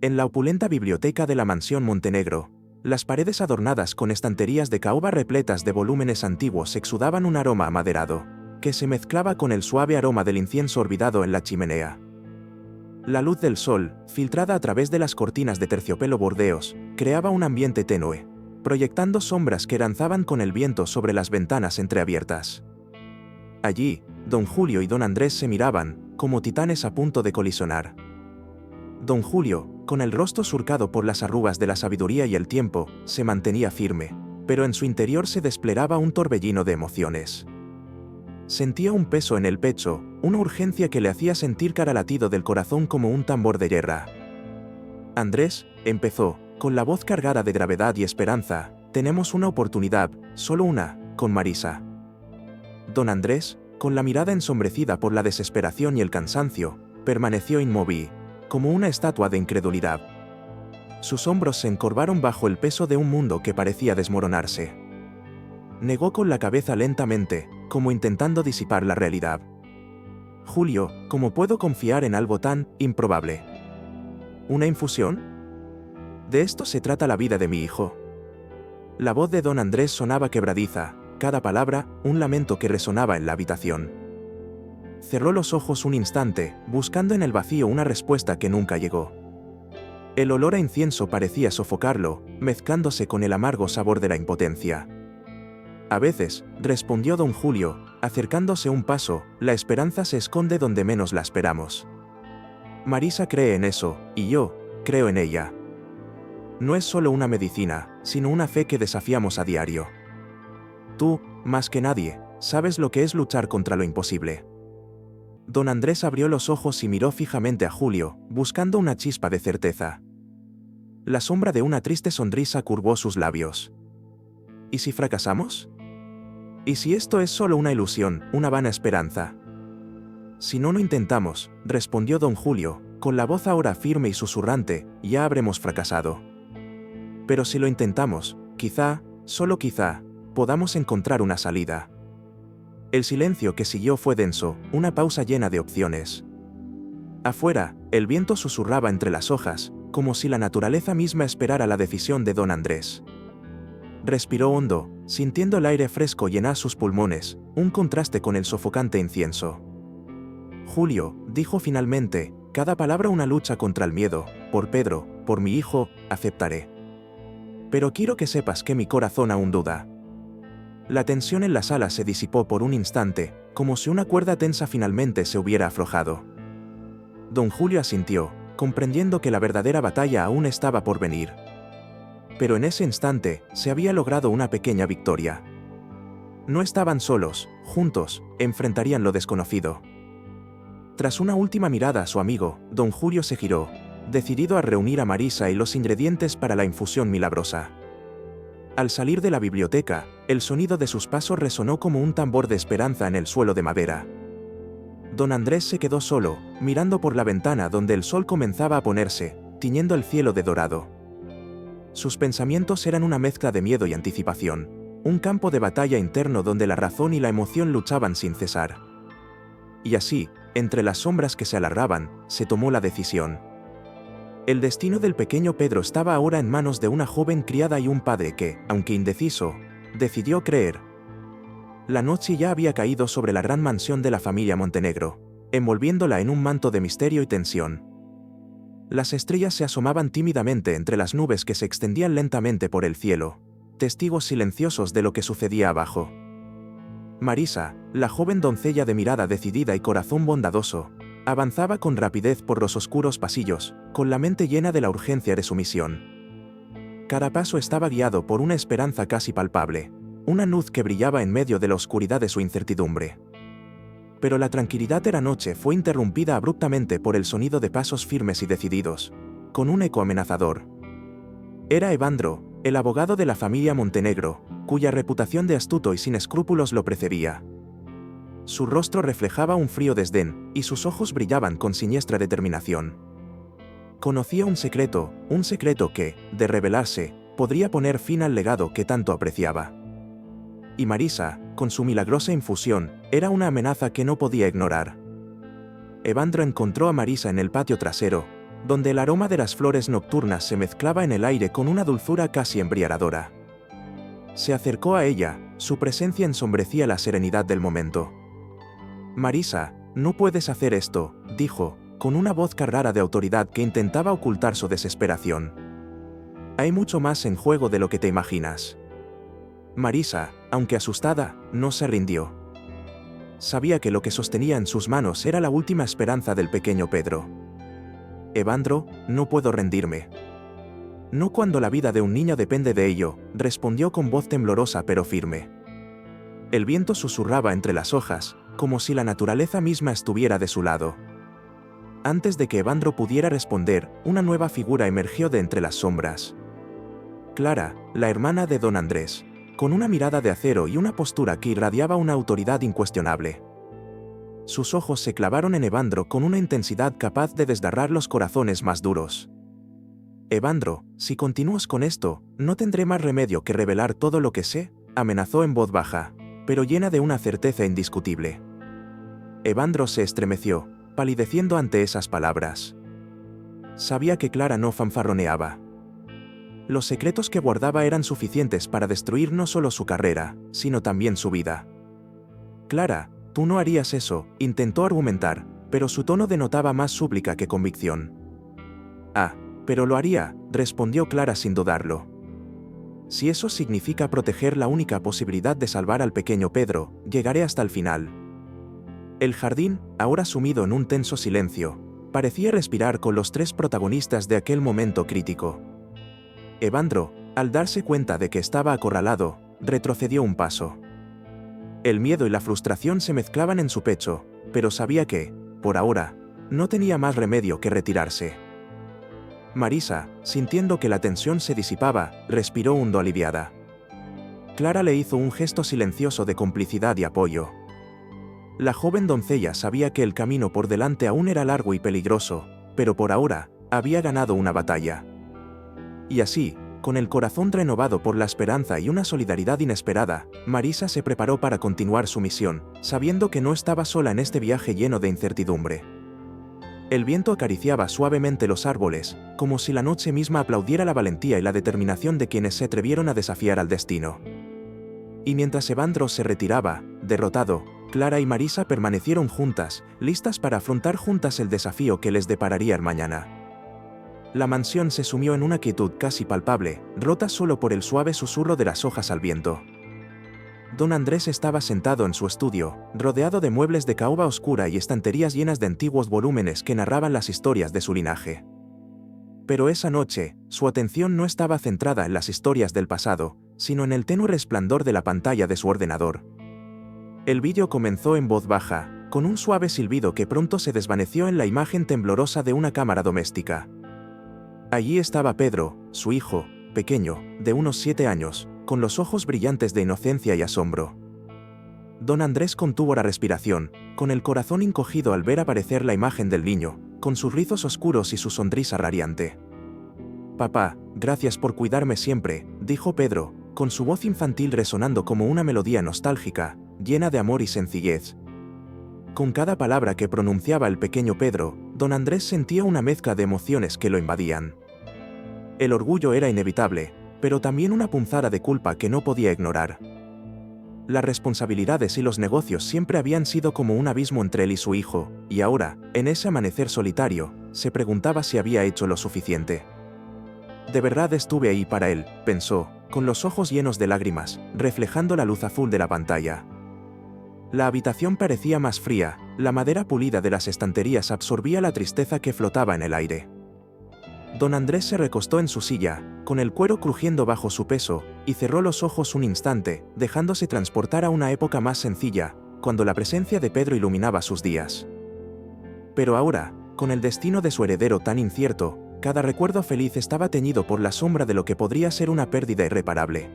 En la opulenta biblioteca de la mansión Montenegro, las paredes adornadas con estanterías de caoba repletas de volúmenes antiguos exudaban un aroma amaderado, que se mezclaba con el suave aroma del incienso olvidado en la chimenea. La luz del sol, filtrada a través de las cortinas de terciopelo burdeos, creaba un ambiente tenue, proyectando sombras que danzaban con el viento sobre las ventanas entreabiertas. Allí, don Julio y don Andrés se miraban, como titanes a punto de colisionar. Don Julio, con el rostro surcado por las arrugas de la sabiduría y el tiempo, se mantenía firme, pero en su interior se desplegaba un torbellino de emociones. Sentía un peso en el pecho, una urgencia que le hacía sentir cada latido del corazón como un tambor de guerra. «Andrés», empezó, con la voz cargada de gravedad y esperanza, «tenemos una oportunidad, solo una, con Marisa». Don Andrés, con la mirada ensombrecida por la desesperación y el cansancio, permaneció inmóvil, como una estatua de incredulidad. Sus hombros se encorvaron bajo el peso de un mundo que parecía desmoronarse. Negó con la cabeza lentamente, como intentando disipar la realidad. «Julio, ¿cómo puedo confiar en algo tan improbable? ¿Una infusión? De esto se trata la vida de mi hijo». La voz de don Andrés sonaba quebradiza, cada palabra, un lamento que resonaba en la habitación. Cerró los ojos un instante, buscando en el vacío una respuesta que nunca llegó. El olor a incienso parecía sofocarlo, mezclándose con el amargo sabor de la impotencia. «A veces», respondió don Julio, acercándose un paso, «la esperanza se esconde donde menos la esperamos. Marisa cree en eso, y yo creo en ella. No es solo una medicina, sino una fe que desafiamos a diario. Tú, más que nadie, sabes lo que es luchar contra lo imposible». Don Andrés abrió los ojos y miró fijamente a Julio, buscando una chispa de certeza. La sombra de una triste sonrisa curvó sus labios. «¿Y si fracasamos? ¿Y si esto es solo una ilusión, una vana esperanza?» «Si no lo intentamos», respondió don Julio, con la voz ahora firme y susurrante, «ya habremos fracasado. Pero si lo intentamos, quizá, solo quizá, podamos encontrar una salida». El silencio que siguió fue denso, una pausa llena de opciones. Afuera, el viento susurraba entre las hojas, como si la naturaleza misma esperara la decisión de don Andrés. Respiró hondo, sintiendo el aire fresco llenar sus pulmones, un contraste con el sofocante incienso. Julio, dijo finalmente, cada palabra una lucha contra el miedo. Por Pedro, por mi hijo, aceptaré. Pero quiero que sepas que mi corazón aún duda. La tensión en la sala se disipó por un instante, como si una cuerda tensa finalmente se hubiera aflojado. Don Julio asintió, comprendiendo que la verdadera batalla aún estaba por venir. Pero en ese instante, se había logrado una pequeña victoria. No estaban solos, juntos, enfrentarían lo desconocido. Tras una última mirada a su amigo, don Julio se giró, decidido a reunir a Marisa y los ingredientes para la infusión milagrosa. Al salir de la biblioteca, el sonido de sus pasos resonó como un tambor de esperanza en el suelo de madera. Don Andrés se quedó solo, mirando por la ventana donde el sol comenzaba a ponerse, tiñendo el cielo de dorado. Sus pensamientos eran una mezcla de miedo y anticipación, un campo de batalla interno donde la razón y la emoción luchaban sin cesar. Y así, entre las sombras que se alargaban, se tomó la decisión. El destino del pequeño Pedro estaba ahora en manos de una joven criada y un padre que, aunque indeciso, decidió creer. La noche ya había caído sobre la gran mansión de la familia Montenegro, envolviéndola en un manto de misterio y tensión. Las estrellas se asomaban tímidamente entre las nubes que se extendían lentamente por el cielo, testigos silenciosos de lo que sucedía abajo. Marisa, la joven doncella de mirada decidida y corazón bondadoso, avanzaba con rapidez por los oscuros pasillos, con la mente llena de la urgencia de su misión. Cada paso estaba guiado por una esperanza casi palpable, una luz que brillaba en medio de la oscuridad de su incertidumbre. Pero la tranquilidad de la noche fue interrumpida abruptamente por el sonido de pasos firmes y decididos, con un eco amenazador. Era Evandro, el abogado de la familia Montenegro, cuya reputación de astuto y sin escrúpulos lo precedía. Su rostro reflejaba un frío desdén, y sus ojos brillaban con siniestra determinación. Conocía un secreto que, de revelarse, podría poner fin al legado que tanto apreciaba. Y Marisa, con su milagrosa infusión, era una amenaza que no podía ignorar. Evandro encontró a Marisa en el patio trasero, donde el aroma de las flores nocturnas se mezclaba en el aire con una dulzura casi embriagadora. Se acercó a ella, su presencia ensombrecía la serenidad del momento. «Marisa, no puedes hacer esto», dijo, con una voz cargada de autoridad que intentaba ocultar su desesperación. «Hay mucho más en juego de lo que te imaginas». Marisa, aunque asustada, no se rindió. Sabía que lo que sostenía en sus manos era la última esperanza del pequeño Pedro. «Evandro, no puedo rendirme». «No cuando la vida de un niño depende de ello», respondió con voz temblorosa pero firme. El viento susurraba entre las hojas, como si la naturaleza misma estuviera de su lado. Antes de que Evandro pudiera responder, una nueva figura emergió de entre las sombras. Clara, la hermana de don Andrés, con una mirada de acero y una postura que irradiaba una autoridad incuestionable. Sus ojos se clavaron en Evandro con una intensidad capaz de desgarrar los corazones más duros. «Evandro, si continúas con esto, no tendré más remedio que revelar todo lo que sé», amenazó en voz baja, pero llena de una certeza indiscutible. Evandro se estremeció, palideciendo ante esas palabras. Sabía que Clara no fanfarroneaba. Los secretos que guardaba eran suficientes para destruir no solo su carrera, sino también su vida. «Clara, tú no harías eso», intentó argumentar, pero su tono denotaba más súplica que convicción. «Ah, pero lo haría», respondió Clara sin dudarlo. «Si eso significa proteger la única posibilidad de salvar al pequeño Pedro, llegaré hasta el final». El jardín, ahora sumido en un tenso silencio, parecía respirar con los tres protagonistas de aquel momento crítico. Evandro, al darse cuenta de que estaba acorralado, retrocedió un paso. El miedo y la frustración se mezclaban en su pecho, pero sabía que, por ahora, no tenía más remedio que retirarse. Marisa, sintiendo que la tensión se disipaba, respiró hondo aliviada. Clara le hizo un gesto silencioso de complicidad y apoyo. La joven doncella sabía que el camino por delante aún era largo y peligroso, pero por ahora, había ganado una batalla. Y así, con el corazón renovado por la esperanza y una solidaridad inesperada, Marisa se preparó para continuar su misión, sabiendo que no estaba sola en este viaje lleno de incertidumbre. El viento acariciaba suavemente los árboles, como si la noche misma aplaudiera la valentía y la determinación de quienes se atrevieron a desafiar al destino. Y mientras Evandro se retiraba, derrotado, Clara y Marisa permanecieron juntas, listas para afrontar juntas el desafío que les depararía el mañana. La mansión se sumió en una quietud casi palpable, rota solo por el suave susurro de las hojas al viento. Don Andrés estaba sentado en su estudio, rodeado de muebles de caoba oscura y estanterías llenas de antiguos volúmenes que narraban las historias de su linaje. Pero esa noche, su atención no estaba centrada en las historias del pasado, sino en el tenue resplandor de la pantalla de su ordenador. El vídeo comenzó en voz baja, con un suave silbido que pronto se desvaneció en la imagen temblorosa de una cámara doméstica. Allí estaba Pedro, su hijo, pequeño, de unos 7 años, con los ojos brillantes de inocencia y asombro. Don Andrés contuvo la respiración, con el corazón encogido al ver aparecer la imagen del niño, con sus rizos oscuros y su sonrisa radiante. «Papá, gracias por cuidarme siempre», dijo Pedro, con su voz infantil resonando como una melodía nostálgica, llena de amor y sencillez. Con cada palabra que pronunciaba el pequeño Pedro, don Andrés sentía una mezcla de emociones que lo invadían. El orgullo era inevitable, pero también una punzada de culpa que no podía ignorar. Las responsabilidades y los negocios siempre habían sido como un abismo entre él y su hijo, y ahora, en ese amanecer solitario, se preguntaba si había hecho lo suficiente. «De verdad estuve ahí para él», pensó, con los ojos llenos de lágrimas, reflejando la luz azul de la pantalla. La habitación parecía más fría, la madera pulida de las estanterías absorbía la tristeza que flotaba en el aire. Don Andrés se recostó en su silla, con el cuero crujiendo bajo su peso, y cerró los ojos un instante, dejándose transportar a una época más sencilla, cuando la presencia de Pedro iluminaba sus días. Pero ahora, con el destino de su heredero tan incierto, cada recuerdo feliz estaba teñido por la sombra de lo que podría ser una pérdida irreparable.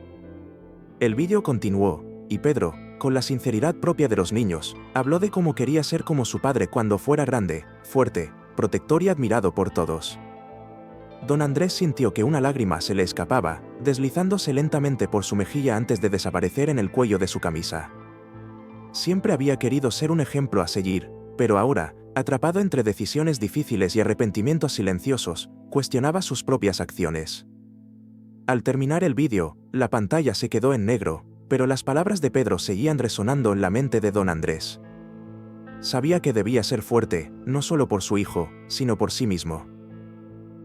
El vídeo continuó, y Pedro, con la sinceridad propia de los niños, habló de cómo quería ser como su padre cuando fuera grande, fuerte, protector y admirado por todos. Don Andrés sintió que una lágrima se le escapaba, deslizándose lentamente por su mejilla antes de desaparecer en el cuello de su camisa. Siempre había querido ser un ejemplo a seguir, pero ahora, atrapado entre decisiones difíciles y arrepentimientos silenciosos, cuestionaba sus propias acciones. Al terminar el vídeo, la pantalla se quedó en negro, pero las palabras de Pedro seguían resonando en la mente de don Andrés. Sabía que debía ser fuerte, no solo por su hijo, sino por sí mismo.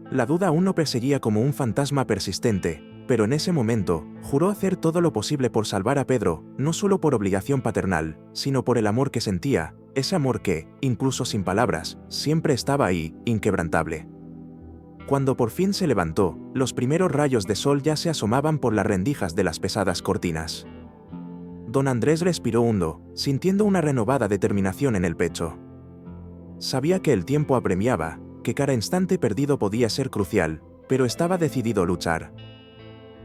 La duda aún lo perseguía como un fantasma persistente, pero en ese momento, juró hacer todo lo posible por salvar a Pedro, no solo por obligación paternal, sino por el amor que sentía, ese amor que, incluso sin palabras, siempre estaba ahí, inquebrantable. Cuando por fin se levantó, los primeros rayos de sol ya se asomaban por las rendijas de las pesadas cortinas. Don Andrés respiró hondo, sintiendo una renovada determinación en el pecho. Sabía que el tiempo apremiaba, que cada instante perdido podía ser crucial, pero estaba decidido a luchar.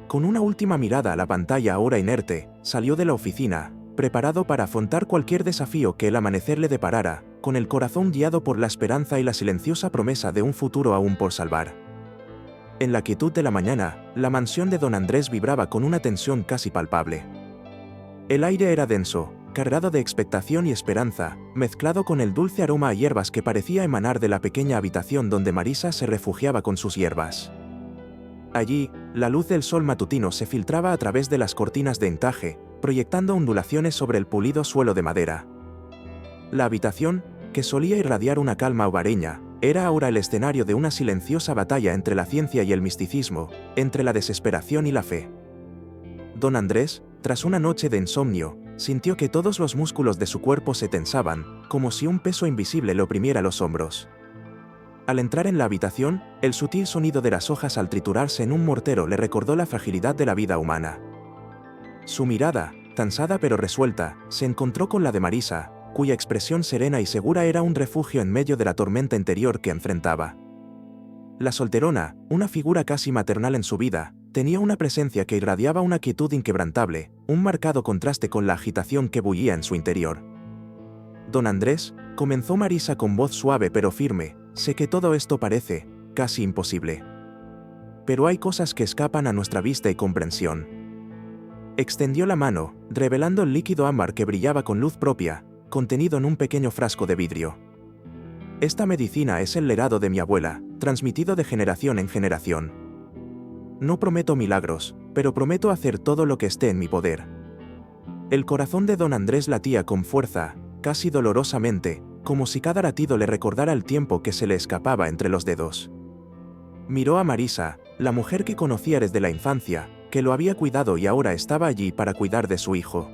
Con una última mirada a la pantalla ahora inerte, salió de la oficina, preparado para afrontar cualquier desafío que el amanecer le deparara, con el corazón guiado por la esperanza y la silenciosa promesa de un futuro aún por salvar. En la quietud de la mañana, la mansión de don Andrés vibraba con una tensión casi palpable. El aire era denso, cargado de expectación y esperanza, mezclado con el dulce aroma a hierbas que parecía emanar de la pequeña habitación donde Marisa se refugiaba con sus hierbas. Allí, la luz del sol matutino se filtraba a través de las cortinas de encaje, proyectando ondulaciones sobre el pulido suelo de madera. La habitación, que solía irradiar una calma hogareña, era ahora el escenario de una silenciosa batalla entre la ciencia y el misticismo, entre la desesperación y la fe. Don Andrés, tras una noche de insomnio, sintió que todos los músculos de su cuerpo se tensaban, como si un peso invisible le oprimiera los hombros. Al entrar en la habitación, el sutil sonido de las hojas al triturarse en un mortero le recordó la fragilidad de la vida humana. Su mirada, cansada pero resuelta, se encontró con la de Marisa, cuya expresión serena y segura era un refugio en medio de la tormenta interior que enfrentaba. La solterona, una figura casi maternal en su vida, tenía una presencia que irradiaba una quietud inquebrantable, un marcado contraste con la agitación que bullía en su interior. «Don Andrés», comenzó Marisa con voz suave pero firme, «sé que todo esto parece, casi imposible. Pero hay cosas que escapan a nuestra vista y comprensión». Extendió la mano, revelando el líquido ámbar que brillaba con luz propia, contenido en un pequeño frasco de vidrio. «Esta medicina es el legado de mi abuela, transmitido de generación en generación. No prometo milagros, pero prometo hacer todo lo que esté en mi poder». El corazón de don Andrés latía con fuerza, casi dolorosamente, como si cada latido le recordara el tiempo que se le escapaba entre los dedos. Miró a Marisa, la mujer que conocía desde la infancia, que lo había cuidado y ahora estaba allí para cuidar de su hijo.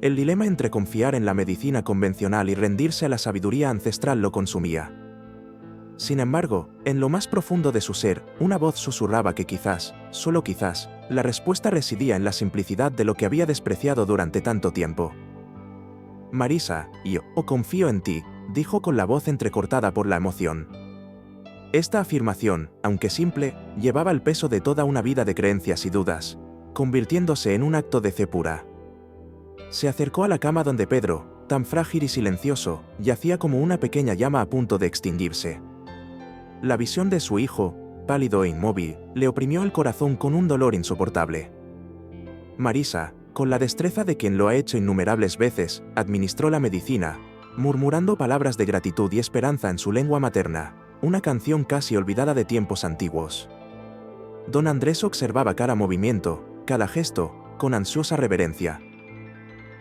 El dilema entre confiar en la medicina convencional y rendirse a la sabiduría ancestral lo consumía. Sin embargo, en lo más profundo de su ser, una voz susurraba que quizás, solo quizás, la respuesta residía en la simplicidad de lo que había despreciado durante tanto tiempo. Marisa, yo confío en ti, dijo con la voz entrecortada por la emoción. Esta afirmación, aunque simple, llevaba el peso de toda una vida de creencias y dudas, convirtiéndose en un acto de fe pura. Se acercó a la cama donde Pedro, tan frágil y silencioso, yacía como una pequeña llama a punto de extinguirse. La visión de su hijo, pálido e inmóvil, le oprimió el corazón con un dolor insoportable. Marisa, con la destreza de quien lo ha hecho innumerables veces, administró la medicina, murmurando palabras de gratitud y esperanza en su lengua materna, una canción casi olvidada de tiempos antiguos. Don Andrés observaba cada movimiento, cada gesto, con ansiosa reverencia.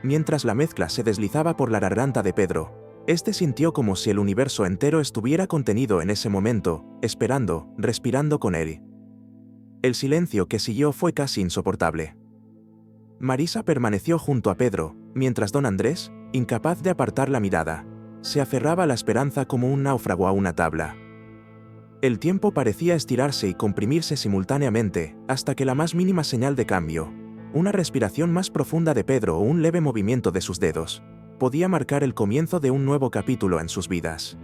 Mientras la mezcla se deslizaba por la garganta de Pedro, este sintió como si el universo entero estuviera contenido en ese momento, esperando, respirando con él. El silencio que siguió fue casi insoportable. Marisa permaneció junto a Pedro, mientras don Andrés, incapaz de apartar la mirada, se aferraba a la esperanza como un náufrago a una tabla. El tiempo parecía estirarse y comprimirse simultáneamente, hasta que la más mínima señal de cambio, una respiración más profunda de Pedro o un leve movimiento de sus dedos, podía marcar el comienzo de un nuevo capítulo en sus vidas.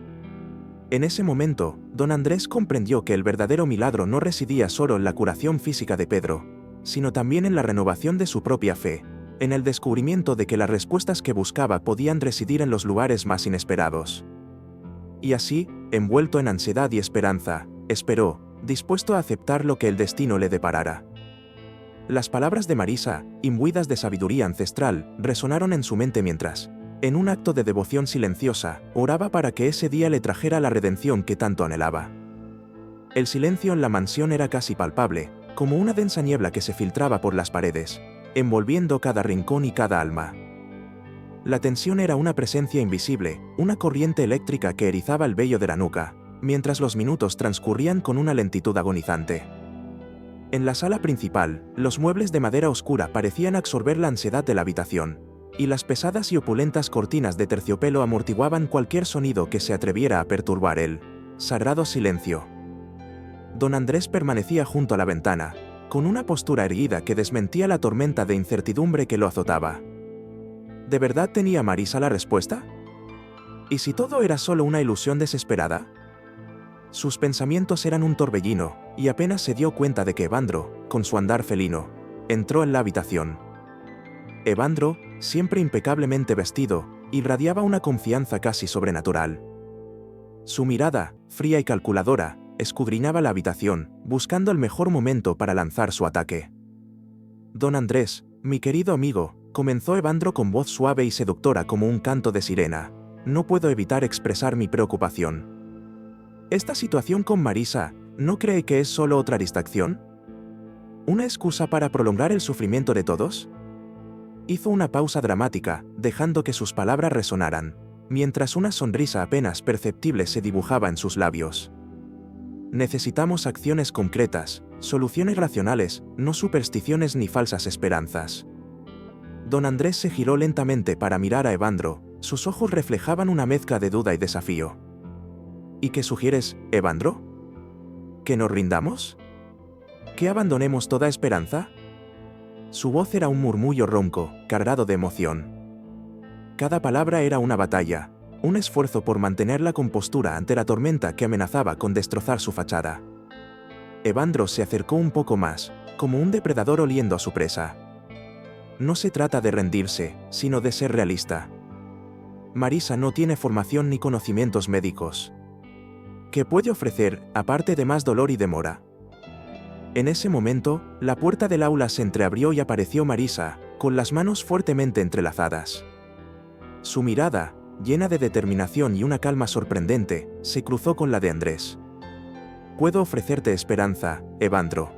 En ese momento, don Andrés comprendió que el verdadero milagro no residía solo en la curación física de Pedro, sino también en la renovación de su propia fe, en el descubrimiento de que las respuestas que buscaba podían residir en los lugares más inesperados. Y así, envuelto en ansiedad y esperanza, esperó, dispuesto a aceptar lo que el destino le deparara. Las palabras de Marisa, imbuidas de sabiduría ancestral, resonaron en su mente mientras, en un acto de devoción silenciosa, oraba para que ese día le trajera la redención que tanto anhelaba. El silencio en la mansión era casi palpable, como una densa niebla que se filtraba por las paredes, envolviendo cada rincón y cada alma. La tensión era una presencia invisible, una corriente eléctrica que erizaba el vello de la nuca, mientras los minutos transcurrían con una lentitud agonizante. En la sala principal, los muebles de madera oscura parecían absorber la ansiedad de la habitación, y las pesadas y opulentas cortinas de terciopelo amortiguaban cualquier sonido que se atreviera a perturbar el sagrado silencio. Don Andrés permanecía junto a la ventana, con una postura erguida que desmentía la tormenta de incertidumbre que lo azotaba. ¿De verdad tenía Marisa la respuesta? ¿Y si todo era solo una ilusión desesperada? Sus pensamientos eran un torbellino, y apenas se dio cuenta de que Evandro, con su andar felino, entró en la habitación. Evandro, siempre impecablemente vestido, irradiaba una confianza casi sobrenatural. Su mirada, fría y calculadora, escudriñaba la habitación, buscando el mejor momento para lanzar su ataque. Don Andrés, mi querido amigo, comenzó Evandro con voz suave y seductora como un canto de sirena, no puedo evitar expresar mi preocupación. ¿Esta situación con Marisa, no cree que es solo otra distracción? ¿Una excusa para prolongar el sufrimiento de todos? Hizo una pausa dramática, dejando que sus palabras resonaran, mientras una sonrisa apenas perceptible se dibujaba en sus labios. Necesitamos acciones concretas, soluciones racionales, no supersticiones ni falsas esperanzas. Don Andrés se giró lentamente para mirar a Evandro, sus ojos reflejaban una mezcla de duda y desafío. ¿Y qué sugieres, Evandro? ¿Que nos rindamos? ¿Que abandonemos toda esperanza? Su voz era un murmullo ronco, cargado de emoción. Cada palabra era una batalla, un esfuerzo por mantener la compostura ante la tormenta que amenazaba con destrozar su fachada. Evandro se acercó un poco más, como un depredador oliendo a su presa. No se trata de rendirse, sino de ser realista. Marisa no tiene formación ni conocimientos médicos. ¿Qué puede ofrecer, aparte de más dolor y demora? En ese momento, la puerta del aula se entreabrió y apareció Marisa, con las manos fuertemente entrelazadas. Su mirada, llena de determinación y una calma sorprendente, se cruzó con la de Andrés. Puedo ofrecerte esperanza, Evandro.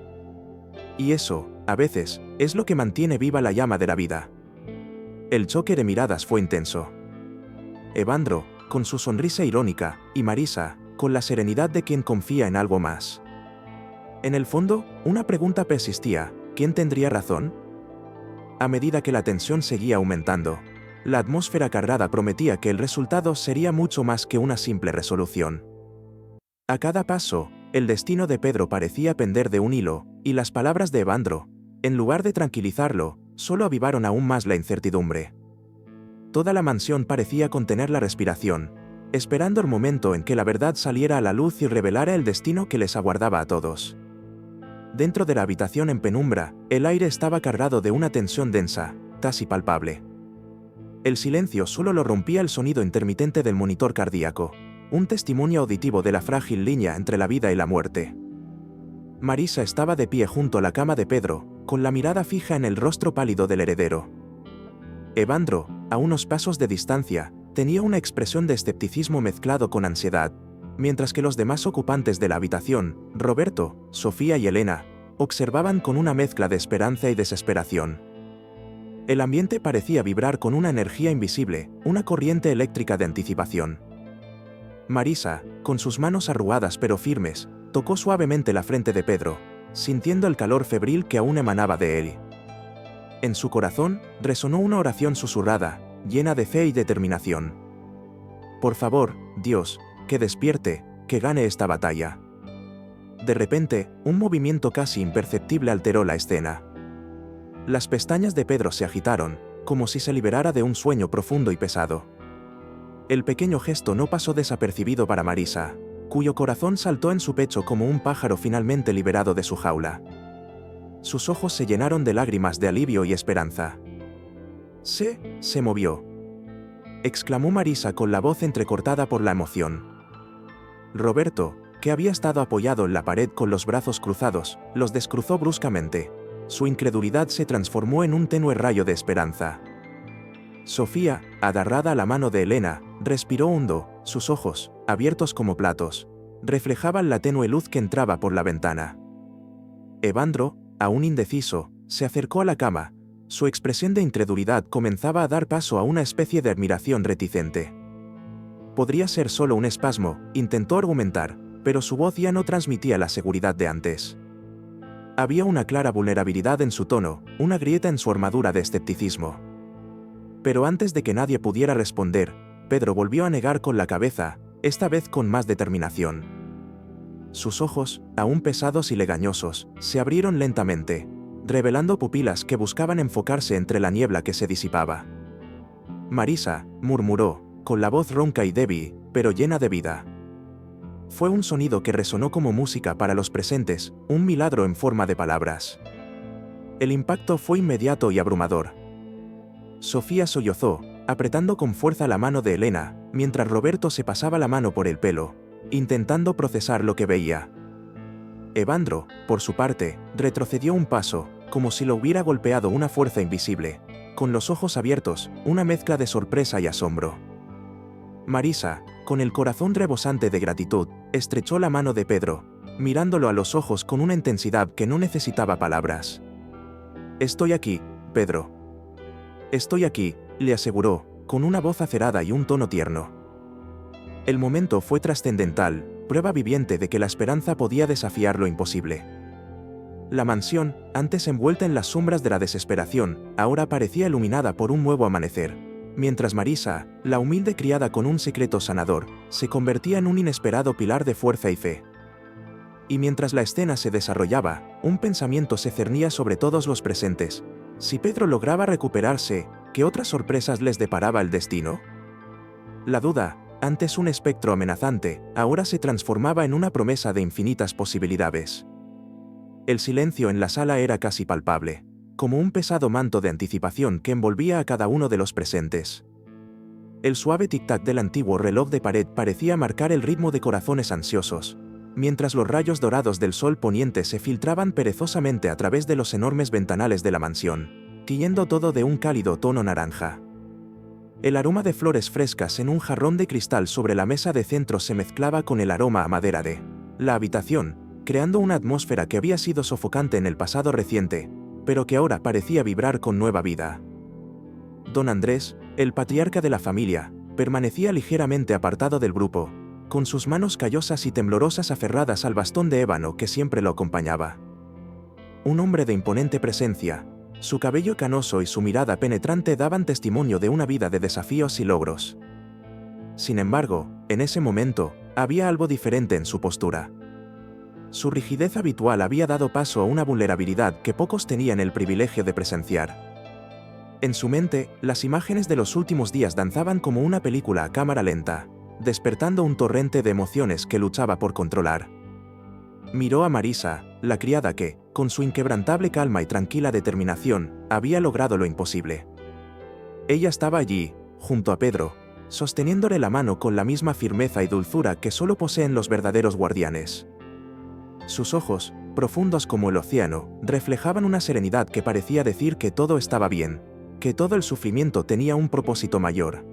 Y eso, a veces, es lo que mantiene viva la llama de la vida. El choque de miradas fue intenso. Evandro, con su sonrisa irónica, y Marisa, con la serenidad de quien confía en algo más. En el fondo, una pregunta persistía: ¿quién tendría razón? A medida que la tensión seguía aumentando, la atmósfera cargada prometía que el resultado sería mucho más que una simple resolución. A cada paso, el destino de Pedro parecía pender de un hilo, y las palabras de Evandro, en lugar de tranquilizarlo, solo avivaron aún más la incertidumbre. Toda la mansión parecía contener la respiración, esperando el momento en que la verdad saliera a la luz y revelara el destino que les aguardaba a todos. Dentro de la habitación en penumbra, el aire estaba cargado de una tensión densa, casi palpable. El silencio solo lo rompía el sonido intermitente del monitor cardíaco, un testimonio auditivo de la frágil línea entre la vida y la muerte. Marisa estaba de pie junto a la cama de Pedro, con la mirada fija en el rostro pálido del heredero. Evandro, a unos pasos de distancia, tenía una expresión de escepticismo mezclado con ansiedad, mientras que los demás ocupantes de la habitación, Roberto, Sofía y Elena, observaban con una mezcla de esperanza y desesperación. El ambiente parecía vibrar con una energía invisible, una corriente eléctrica de anticipación. Marisa, con sus manos arrugadas pero firmes, tocó suavemente la frente de Pedro, sintiendo el calor febril que aún emanaba de él. En su corazón, resonó una oración susurrada, llena de fe y determinación. Por favor, Dios, que despierte, que gane esta batalla. De repente, un movimiento casi imperceptible alteró la escena. Las pestañas de Pedro se agitaron, como si se liberara de un sueño profundo y pesado. El pequeño gesto no pasó desapercibido para Marisa, cuyo corazón saltó en su pecho como un pájaro finalmente liberado de su jaula. Sus ojos se llenaron de lágrimas de alivio y esperanza. Se movió, exclamó Marisa con la voz entrecortada por la emoción. Roberto, que había estado apoyado en la pared con los brazos cruzados, los descruzó bruscamente. Su incredulidad se transformó en un tenue rayo de esperanza. Sofía, agarrada a la mano de Elena, respiró hondo, sus ojos, abiertos como platos, reflejaban la tenue luz que entraba por la ventana. Evandro, aún indeciso, se acercó a la cama. Su expresión de incredulidad comenzaba a dar paso a una especie de admiración reticente. Podría ser solo un espasmo, intentó argumentar, pero su voz ya no transmitía la seguridad de antes. Había una clara vulnerabilidad en su tono, una grieta en su armadura de escepticismo. Pero antes de que nadie pudiera responder, Pedro volvió a negar con la cabeza, esta vez con más determinación. Sus ojos, aún pesados y legañosos, se abrieron lentamente, revelando pupilas que buscaban enfocarse entre la niebla que se disipaba. Marisa, murmuró, con la voz ronca y débil, pero llena de vida. Fue un sonido que resonó como música para los presentes, un milagro en forma de palabras. El impacto fue inmediato y abrumador. Sofía sollozó, apretando con fuerza la mano de Elena, mientras Roberto se pasaba la mano por el pelo, intentando procesar lo que veía. Evandro, por su parte, retrocedió un paso, como si lo hubiera golpeado una fuerza invisible, con los ojos abiertos, una mezcla de sorpresa y asombro. Marisa, con el corazón rebosante de gratitud, estrechó la mano de Pedro, mirándolo a los ojos con una intensidad que no necesitaba palabras. «Estoy aquí, Pedro. Estoy aquí», le aseguró, con una voz acerada y un tono tierno. El momento fue trascendental, prueba viviente de que la esperanza podía desafiar lo imposible. La mansión, antes envuelta en las sombras de la desesperación, ahora parecía iluminada por un nuevo amanecer, mientras Marisa, la humilde criada con un secreto sanador, se convertía en un inesperado pilar de fuerza y fe. Y mientras la escena se desarrollaba, un pensamiento se cernía sobre todos los presentes. Si Pedro lograba recuperarse, ¿qué otras sorpresas les deparaba el destino? La duda, antes un espectro amenazante, ahora se transformaba en una promesa de infinitas posibilidades. El silencio en la sala era casi palpable, como un pesado manto de anticipación que envolvía a cada uno de los presentes. El suave tic-tac del antiguo reloj de pared parecía marcar el ritmo de corazones ansiosos, mientras los rayos dorados del sol poniente se filtraban perezosamente a través de los enormes ventanales de la mansión, tiñendo todo de un cálido tono naranja. El aroma de flores frescas en un jarrón de cristal sobre la mesa de centro se mezclaba con el aroma a madera de la habitación, creando una atmósfera que había sido sofocante en el pasado reciente, pero que ahora parecía vibrar con nueva vida. Don Andrés, el patriarca de la familia, permanecía ligeramente apartado del grupo, con sus manos callosas y temblorosas aferradas al bastón de ébano que siempre lo acompañaba. Un hombre de imponente presencia, su cabello canoso y su mirada penetrante daban testimonio de una vida de desafíos y logros. Sin embargo, en ese momento, había algo diferente en su postura. Su rigidez habitual había dado paso a una vulnerabilidad que pocos tenían el privilegio de presenciar. En su mente, las imágenes de los últimos días danzaban como una película a cámara lenta, despertando un torrente de emociones que luchaba por controlar. Miró a Marisa, la criada que, con su inquebrantable calma y tranquila determinación, había logrado lo imposible. Ella estaba allí, junto a Pedro, sosteniéndole la mano con la misma firmeza y dulzura que solo poseen los verdaderos guardianes. Sus ojos, profundos como el océano, reflejaban una serenidad que parecía decir que todo estaba bien, que todo el sufrimiento tenía un propósito mayor.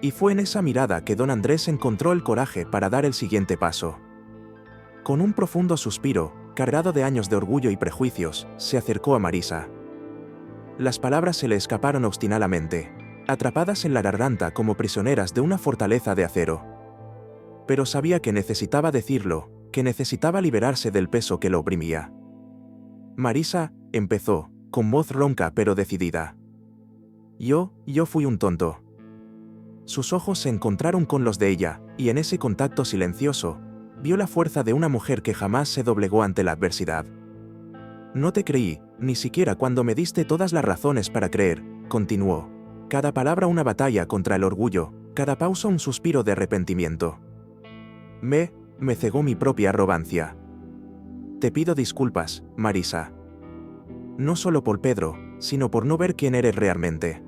Y fue en esa mirada que don Andrés encontró el coraje para dar el siguiente paso. Con un profundo suspiro, cargado de años de orgullo y prejuicios, se acercó a Marisa. Las palabras se le escaparon obstinadamente, atrapadas en la garganta como prisioneras de una fortaleza de acero. Pero sabía que necesitaba decirlo, que necesitaba liberarse del peso que lo oprimía. Marisa, empezó, con voz ronca pero decidida. Yo fui un tonto. Sus ojos se encontraron con los de ella, y en ese contacto silencioso, vio la fuerza de una mujer que jamás se doblegó ante la adversidad. No te creí, ni siquiera cuando me diste todas las razones para creer, continuó. Cada palabra una batalla contra el orgullo, cada pausa un suspiro de arrepentimiento. Me cegó mi propia arrogancia. Te pido disculpas, Marisa. No solo por Pedro, sino por no ver quién eres realmente.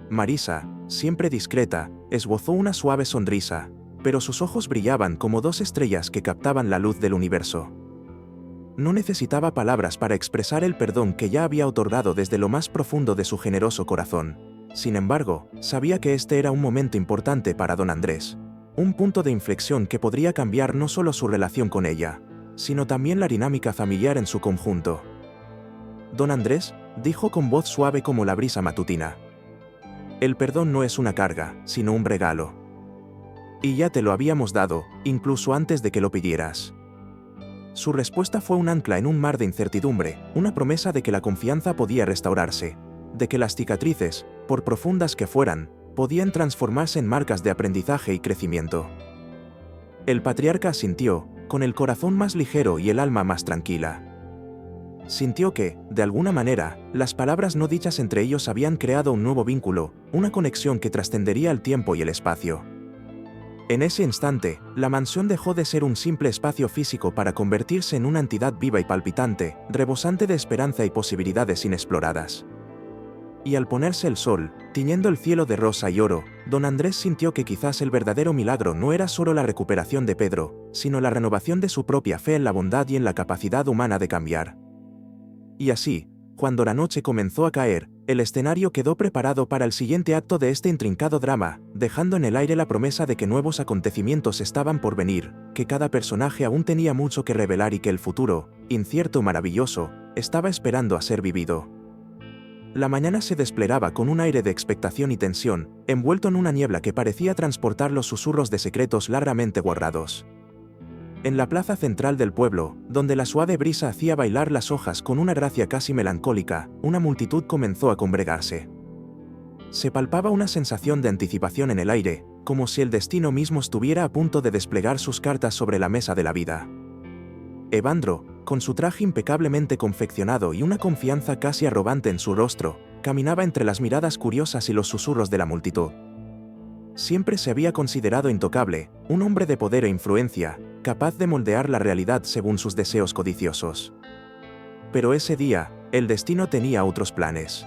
Marisa, siempre discreta, esbozó una suave sonrisa, pero sus ojos brillaban como dos estrellas que captaban la luz del universo. No necesitaba palabras para expresar el perdón que ya había otorgado desde lo más profundo de su generoso corazón. Sin embargo, sabía que este era un momento importante para don Andrés. Un punto de inflexión que podría cambiar no solo su relación con ella, sino también la dinámica familiar en su conjunto. Don Andrés, dijo con voz suave como la brisa matutina. El perdón no es una carga, sino un regalo. Y ya te lo habíamos dado, incluso antes de que lo pidieras. Su respuesta fue un ancla en un mar de incertidumbre, una promesa de que la confianza podía restaurarse, de que las cicatrices, por profundas que fueran, podían transformarse en marcas de aprendizaje y crecimiento. El patriarca asintió, con el corazón más ligero y el alma más tranquila. Sintió que, de alguna manera, las palabras no dichas entre ellos habían creado un nuevo vínculo, una conexión que trascendería el tiempo y el espacio. En ese instante, la mansión dejó de ser un simple espacio físico para convertirse en una entidad viva y palpitante, rebosante de esperanza y posibilidades inexploradas. Y al ponerse el sol, tiñendo el cielo de rosa y oro, don Andrés sintió que quizás el verdadero milagro no era solo la recuperación de Pedro, sino la renovación de su propia fe en la bondad y en la capacidad humana de cambiar. Y así, cuando la noche comenzó a caer, el escenario quedó preparado para el siguiente acto de este intrincado drama, dejando en el aire la promesa de que nuevos acontecimientos estaban por venir, que cada personaje aún tenía mucho que revelar y que el futuro, incierto y maravilloso, estaba esperando a ser vivido. La mañana se desplegaba con un aire de expectación y tensión, envuelto en una niebla que parecía transportar los susurros de secretos largamente guardados. En la plaza central del pueblo, donde la suave brisa hacía bailar las hojas con una gracia casi melancólica, una multitud comenzó a congregarse. Se palpaba una sensación de anticipación en el aire, como si el destino mismo estuviera a punto de desplegar sus cartas sobre la mesa de la vida. Evandro, con su traje impecablemente confeccionado y una confianza casi arrogante en su rostro, caminaba entre las miradas curiosas y los susurros de la multitud. Siempre se había considerado intocable, un hombre de poder e influencia, capaz de moldear la realidad según sus deseos codiciosos. Pero ese día, el destino tenía otros planes.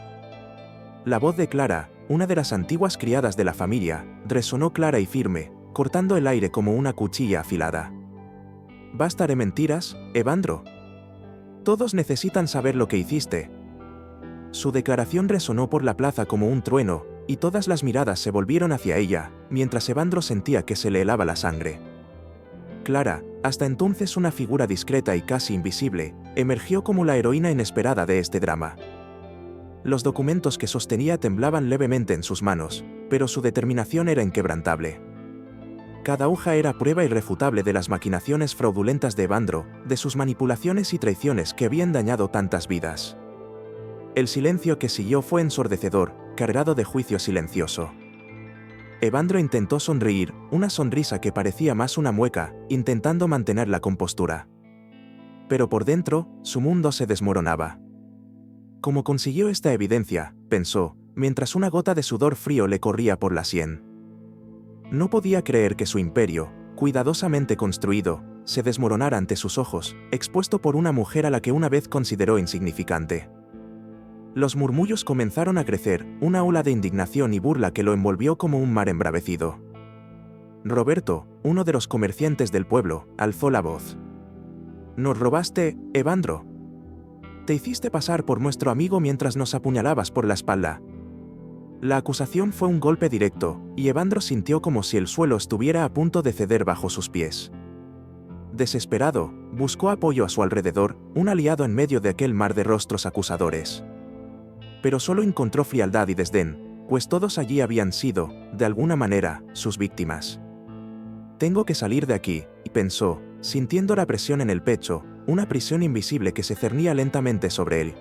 La voz de Clara, una de las antiguas criadas de la familia, resonó clara y firme, cortando el aire como una cuchilla afilada. «Basta de mentiras, Evandro. Todos necesitan saber lo que hiciste». Su declaración resonó por la plaza como un trueno, y todas las miradas se volvieron hacia ella, mientras Evandro sentía que se le helaba la sangre. Clara, hasta entonces una figura discreta y casi invisible, emergió como la heroína inesperada de este drama. Los documentos que sostenía temblaban levemente en sus manos, pero su determinación era inquebrantable. Cada hoja era prueba irrefutable de las maquinaciones fraudulentas de Evandro, de sus manipulaciones y traiciones que habían dañado tantas vidas. El silencio que siguió fue ensordecedor, cargado de juicio silencioso. Evandro intentó sonreír, una sonrisa que parecía más una mueca, intentando mantener la compostura. Pero por dentro, su mundo se desmoronaba. ¿Cómo consiguió esta evidencia?, pensó, mientras una gota de sudor frío le corría por la sien. No podía creer que su imperio, cuidadosamente construido, se desmoronara ante sus ojos, expuesto por una mujer a la que una vez consideró insignificante. Los murmullos comenzaron a crecer, una ola de indignación y burla que lo envolvió como un mar embravecido. Roberto, uno de los comerciantes del pueblo, alzó la voz. «¿Nos robaste, Evandro? Te hiciste pasar por nuestro amigo mientras nos apuñalabas por la espalda». La acusación fue un golpe directo, y Evandro sintió como si el suelo estuviera a punto de ceder bajo sus pies. Desesperado, buscó apoyo a su alrededor, un aliado en medio de aquel mar de rostros acusadores. Pero solo encontró frialdad y desdén, pues todos allí habían sido, de alguna manera, sus víctimas. «Tengo que salir de aquí», pensó, sintiendo la presión en el pecho, una prisión invisible que se cernía lentamente sobre él.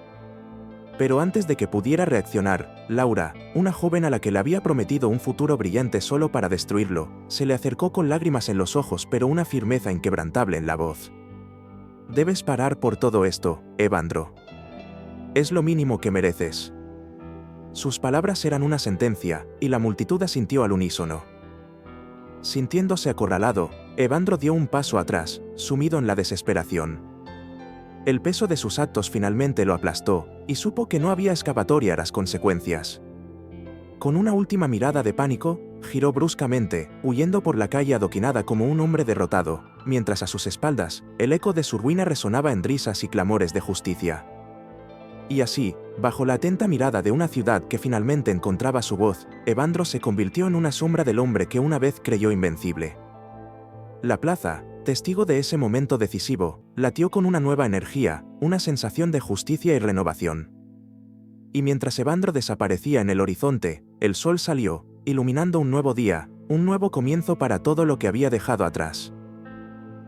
Pero antes de que pudiera reaccionar, Laura, una joven a la que le había prometido un futuro brillante solo para destruirlo, se le acercó con lágrimas en los ojos pero una firmeza inquebrantable en la voz. «Debes parar por todo esto, Evandro. Es lo mínimo que mereces». Sus palabras eran una sentencia, y la multitud asintió al unísono. Sintiéndose acorralado, Evandro dio un paso atrás, sumido en la desesperación. El peso de sus actos finalmente lo aplastó, y supo que no había escapatoria a las consecuencias. Con una última mirada de pánico, giró bruscamente, huyendo por la calle adoquinada como un hombre derrotado, mientras a sus espaldas, el eco de su ruina resonaba en risas y clamores de justicia. Y así, bajo la atenta mirada de una ciudad que finalmente encontraba su voz, Evandro se convirtió en una sombra del hombre que una vez creyó invencible. La plaza, testigo de ese momento decisivo, latió con una nueva energía, una sensación de justicia y renovación. Y mientras Evandro desaparecía en el horizonte, el sol salió, iluminando un nuevo día, un nuevo comienzo para todo lo que había dejado atrás.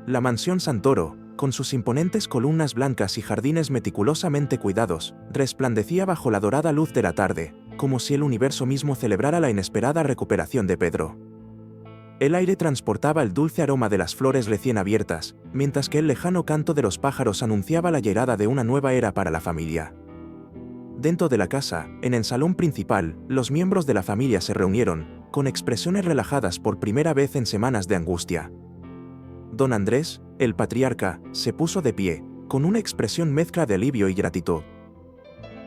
La mansión Santoro, con sus imponentes columnas blancas y jardines meticulosamente cuidados, resplandecía bajo la dorada luz de la tarde, como si el universo mismo celebrara la inesperada recuperación de Pedro. El aire transportaba el dulce aroma de las flores recién abiertas, mientras que el lejano canto de los pájaros anunciaba la llegada de una nueva era para la familia. Dentro de la casa, en el salón principal, los miembros de la familia se reunieron, con expresiones relajadas por primera vez en semanas de angustia. Don Andrés, el patriarca, se puso de pie, con una expresión mezcla de alivio y gratitud.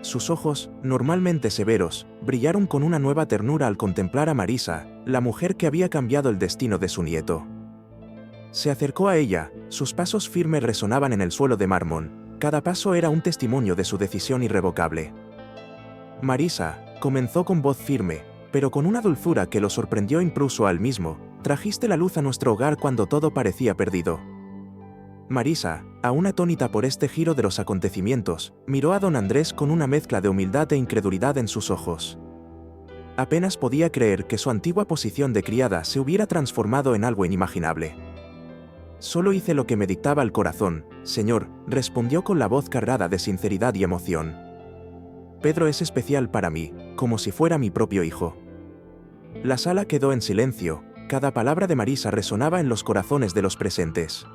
Sus ojos, normalmente severos, brillaron con una nueva ternura al contemplar a Marisa, la mujer que había cambiado el destino de su nieto. Se acercó a ella, sus pasos firmes resonaban en el suelo de mármol, cada paso era un testimonio de su decisión irrevocable. «Marisa», comenzó con voz firme, pero con una dulzura que lo sorprendió incluso a él mismo, «trajiste la luz a nuestro hogar cuando todo parecía perdido». Marisa, aún atónita por este giro de los acontecimientos, miró a don Andrés con una mezcla de humildad e incredulidad en sus ojos. Apenas podía creer que su antigua posición de criada se hubiera transformado en algo inimaginable. «Solo hice lo que me dictaba el corazón, señor», respondió con la voz cargada de sinceridad y emoción. «Pedro es especial para mí, como si fuera mi propio hijo». La sala quedó en silencio, cada palabra de Marisa resonaba en los corazones de los presentes.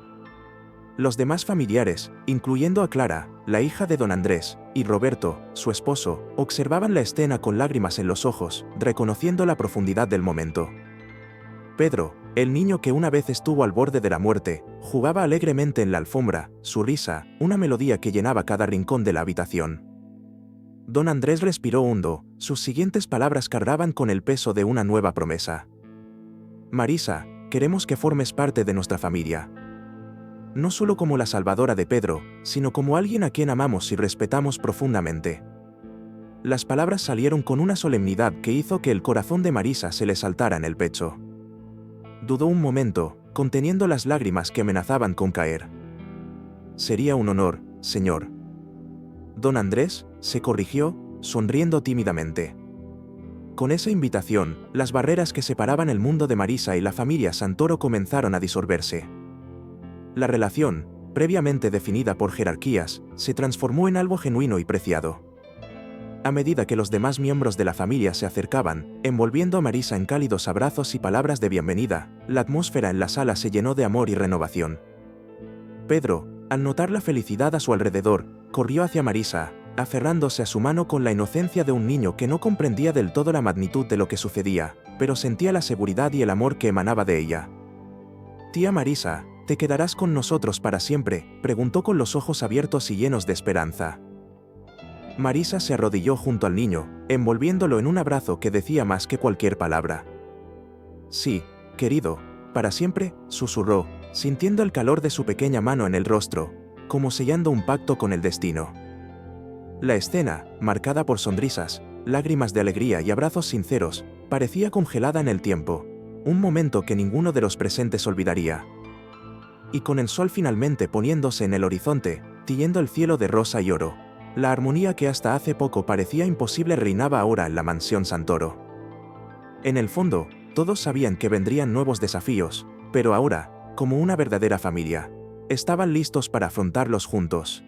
Los demás familiares, incluyendo a Clara, la hija de don Andrés, y Roberto, su esposo, observaban la escena con lágrimas en los ojos, reconociendo la profundidad del momento. Pedro, el niño que una vez estuvo al borde de la muerte, jugaba alegremente en la alfombra, su risa, una melodía que llenaba cada rincón de la habitación. Don Andrés respiró hondo, sus siguientes palabras cargaban con el peso de una nueva promesa. «Marisa, queremos que formes parte de nuestra familia. No solo como la salvadora de Pedro, sino como alguien a quien amamos y respetamos profundamente». Las palabras salieron con una solemnidad que hizo que el corazón de Marisa se le saltara en el pecho. Dudó un momento, conteniendo las lágrimas que amenazaban con caer. «Sería un honor, señor». Don Andrés, se corrigió, sonriendo tímidamente. Con esa invitación, las barreras que separaban el mundo de Marisa y la familia Santoro comenzaron a disolverse. La relación, previamente definida por jerarquías, se transformó en algo genuino y preciado. A medida que los demás miembros de la familia se acercaban, envolviendo a Marisa en cálidos abrazos y palabras de bienvenida, la atmósfera en la sala se llenó de amor y renovación. Pedro, al notar la felicidad a su alrededor, corrió hacia Marisa, aferrándose a su mano con la inocencia de un niño que no comprendía del todo la magnitud de lo que sucedía, pero sentía la seguridad y el amor que emanaba de ella. «Tía Marisa, ¿te quedarás con nosotros para siempre?», preguntó con los ojos abiertos y llenos de esperanza. Marisa se arrodilló junto al niño, envolviéndolo en un abrazo que decía más que cualquier palabra. «Sí, querido, para siempre», susurró, sintiendo el calor de su pequeña mano en el rostro, como sellando un pacto con el destino. La escena, marcada por sonrisas, lágrimas de alegría y abrazos sinceros, parecía congelada en el tiempo, un momento que ninguno de los presentes olvidaría. Y con el sol finalmente poniéndose en el horizonte, tiñendo el cielo de rosa y oro, la armonía que hasta hace poco parecía imposible reinaba ahora en la mansión Santoro. En el fondo, todos sabían que vendrían nuevos desafíos, pero ahora, como una verdadera familia, estaban listos para afrontarlos juntos.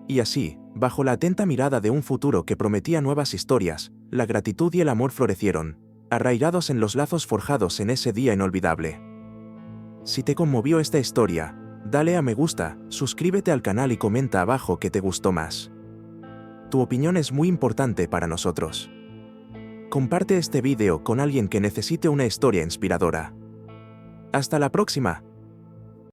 Y así, bajo la atenta mirada de un futuro que prometía nuevas historias, la gratitud y el amor florecieron, arraigados en los lazos forjados en ese día inolvidable. Si te conmovió esta historia, dale a me gusta, suscríbete al canal y comenta abajo qué te gustó más. Tu opinión es muy importante para nosotros. Comparte este vídeo con alguien que necesite una historia inspiradora. Hasta la próxima.